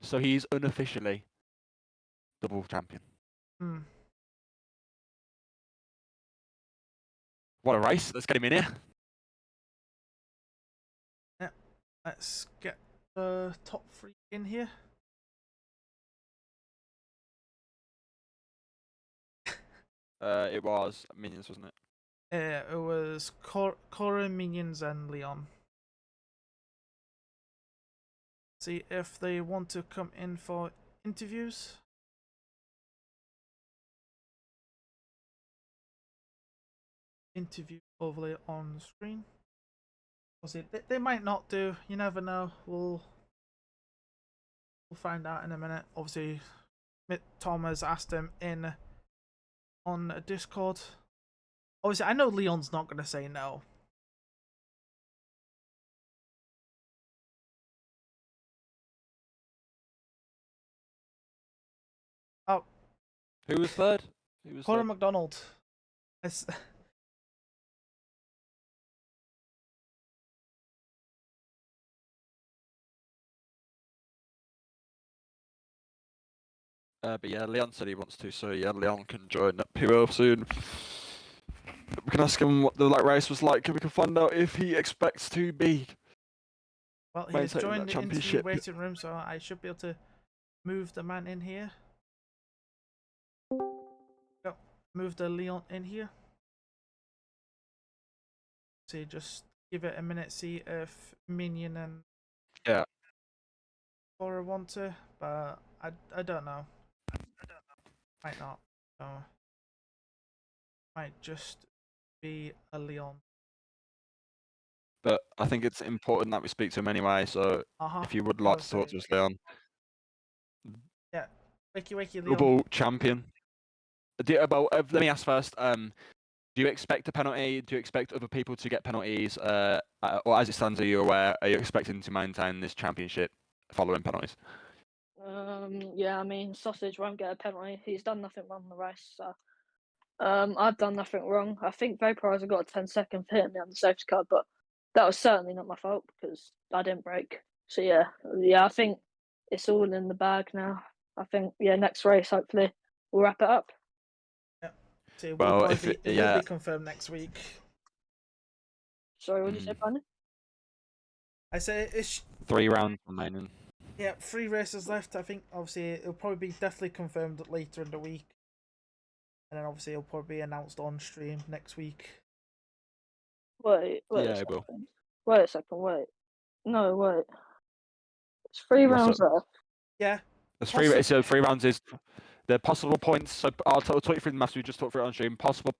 So he's unofficially double champion. What a race! Let's get him in here. Yeah, let's get the top 3 in here. It was Minions, wasn't it? It was Cora, Minions, and Leon. See if they want to come in for interviews. Interview overlay on the screen. See, they might not do. You never know. We'll find out in a minute. Obviously, Tom has asked him in on Discord. Obviously, I know Leon's not going to say no. Oh, who was third? Who was Cora third? McDonald. But yeah, Leon said he wants to, so yeah, Leon can join PRO soon. We can ask him what the race was like, and we can find out if he expects to be. Well, he's joined the interview waiting room, so I should be able to move the man in here. Go, move the Leon in here. See, just give it a minute, see if Minion and Cora want to, but I don't know. Might not. So might just be a Leon. But I think it's important that we speak to him anyway. So if you would like to talk to us, Leon. Yeah, wakey Leon. Double champion. Let me ask first. Do you expect a penalty? Do you expect other people to get penalties? Or as it stands, are you aware? Are you expecting to maintain this championship following penalties? Yeah, I mean, Sausage won't get a penalty. He's done nothing wrong in the race. So, I've done nothing wrong. I think Vaporizer got a 10-second for hitting me on the safety car, but that was certainly not my fault because I didn't brake. So yeah, I think it's all in the bag now. I think next race hopefully we'll wrap it up. Yeah. So it well, will be confirmed next week. Sorry, what did you say, Brandon? I say it's 3 rounds remaining. Yeah, 3 races left. I think obviously it'll probably be definitely confirmed later in the week, and then obviously it'll probably be announced on stream next week. Wait. Yeah, it will. Wait a second. Wait. No, wait. It's 3 rounds left. Yeah. It's 3. So 3 rounds is the possible points. So I'll talk you through the maths. We just talked through it on stream. Possible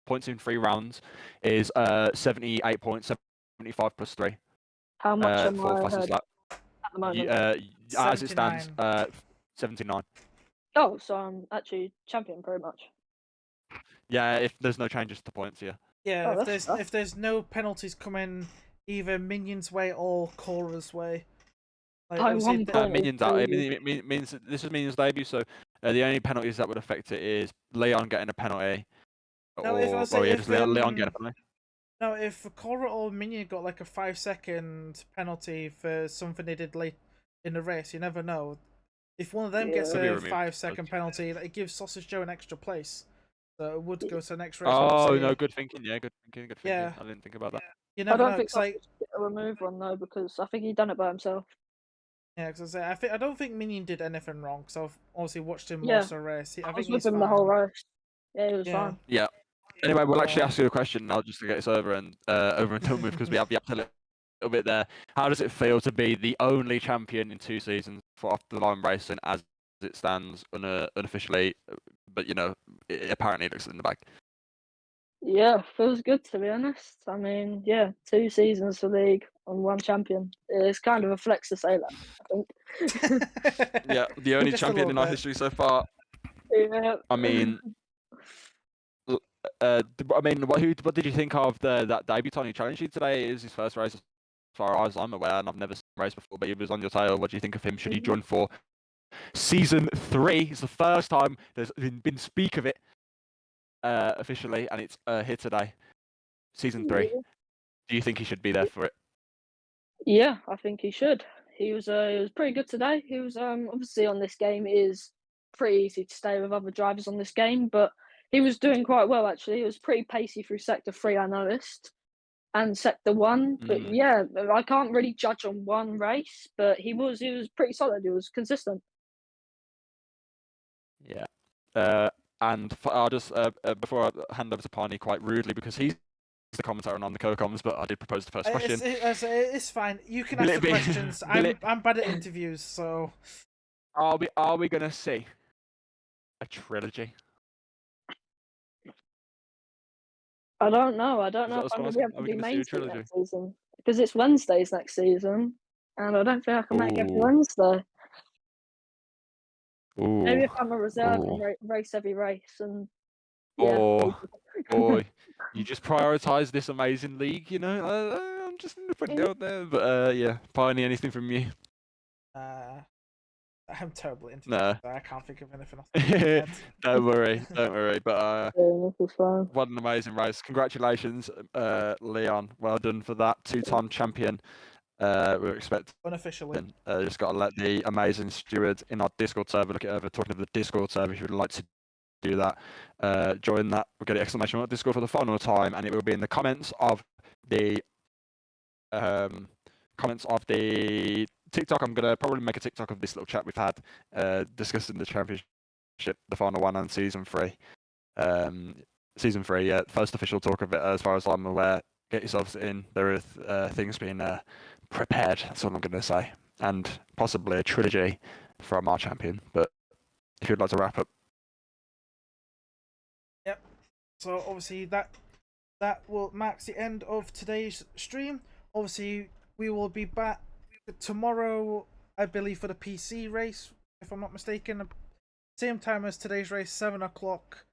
points in 3 rounds is 78 points, 75 plus 3. How much am I ahead at the moment? As it stands, 79. Oh, so I'm actually champion pretty much. Yeah, if there's no changes to points, yeah. Yeah, if there's no penalties coming either Minion's way or Cora's way. Like, Minions out. Means this is Minions debut, so the only penalties that would affect it is Leon getting a penalty. No, Leon getting a penalty. No, if Cora or Minion got like a 5-second penalty for something they did late in the race, you never know. If one of them gets a 5-second penalty, it gives Sausage Joe an extra place. So it would go to the next race. Oh, no, good thinking. Yeah, good thinking. Yeah. I didn't think about that. You never I don't think Sausage get a remove one though, because I think he done it by himself. Yeah, because I don't think Minion did anything wrong. Because I've obviously watched him most of the race. I was with him the whole race. Yeah, he was fine. Yeah. Anyway, we'll actually ask you a question now, just to get this over and done with, because we have a little bit there. How does it feel to be the only champion in 2 seasons for off the line racing as it stands unofficially? But it apparently looks in the bag. Yeah, feels good to be honest. I mean, 2 seasons for league and 1 champion. It's kind of a flex to say that, I think. Yeah, the only champion in our history so far. Yeah. I mean, what did you think of that debut Tony challenged you today? It is his first race as far as I'm aware, and I've never seen him race before, but he was on your tail. What do you think of him? Should he join for season 3? It's the first time there's been speak of it officially, and it's here today. Season 3. Yeah. Do you think he should be there for it? Yeah, I think he should. He was pretty good today. He was obviously on this game. It is pretty easy to stay with other drivers on this game, but he was doing quite well actually. He was pretty pacey through sector 3, I noticed, and sector 1. But yeah, I can't really judge on one race, but he was pretty solid. He was consistent. Yeah. And I'll just before I hand over to Pani quite rudely, because he's the commentator on the co-coms, but I did propose the first question. It's fine. You can ask the questions. I'm bad at interviews, so. Are we gonna see a trilogy? I don't know. I don't know if I'm gonna be able to do main street next season because it's Wednesdays next season, and I don't think I can make every Wednesday. Ooh. Maybe if I'm a reserve and race every race, and yeah. Boy, you just prioritise this amazing league, you know. I'm just putting it out there, but yeah, Pioneer, anything from you? I'm terrible at interviews. No. So I can't think of anything else. Don't worry. But what an amazing race! Congratulations, Leon. Well done for that. 2-time champion. We're expecting unofficially. Just got to let the amazing steward in our Discord server look it over. Talking of the Discord server, if you would like to do that, join that. We'll get the exclamation mark Discord for the final time, and it will be in the comments of the TikTok. I'm gonna probably make a TikTok of this little chat we've had discussing the championship, the final one, and season 3. Season 3, yeah, first official talk of it as far as I'm aware. Get yourselves in. There are things being prepared. That's all I'm gonna say, and possibly a trilogy from our champion. But if you'd like to wrap up. Yep. So obviously that will mark the end of today's stream. Obviously we will be back tomorrow, I believe, for the PC race, if I'm not mistaken. Same time as today's race, 7 o'clock.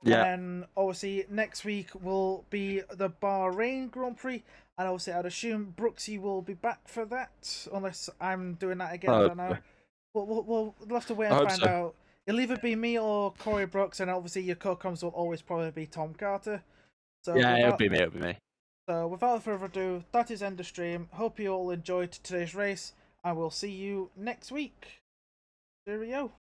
Yeah. And then obviously next week will be the Bahrain Grand Prix, and obviously I'd assume Brooksy will be back for that, unless I'm doing that again. I don't know. We'll have to wait and find out. It'll either be me or Corey Brooks, and obviously your co-coms will always probably be Tom Carter. So yeah, it'll be me. So without further ado, that is end of stream. Hope you all enjoyed today's race, and we'll see you next week. Cheerio.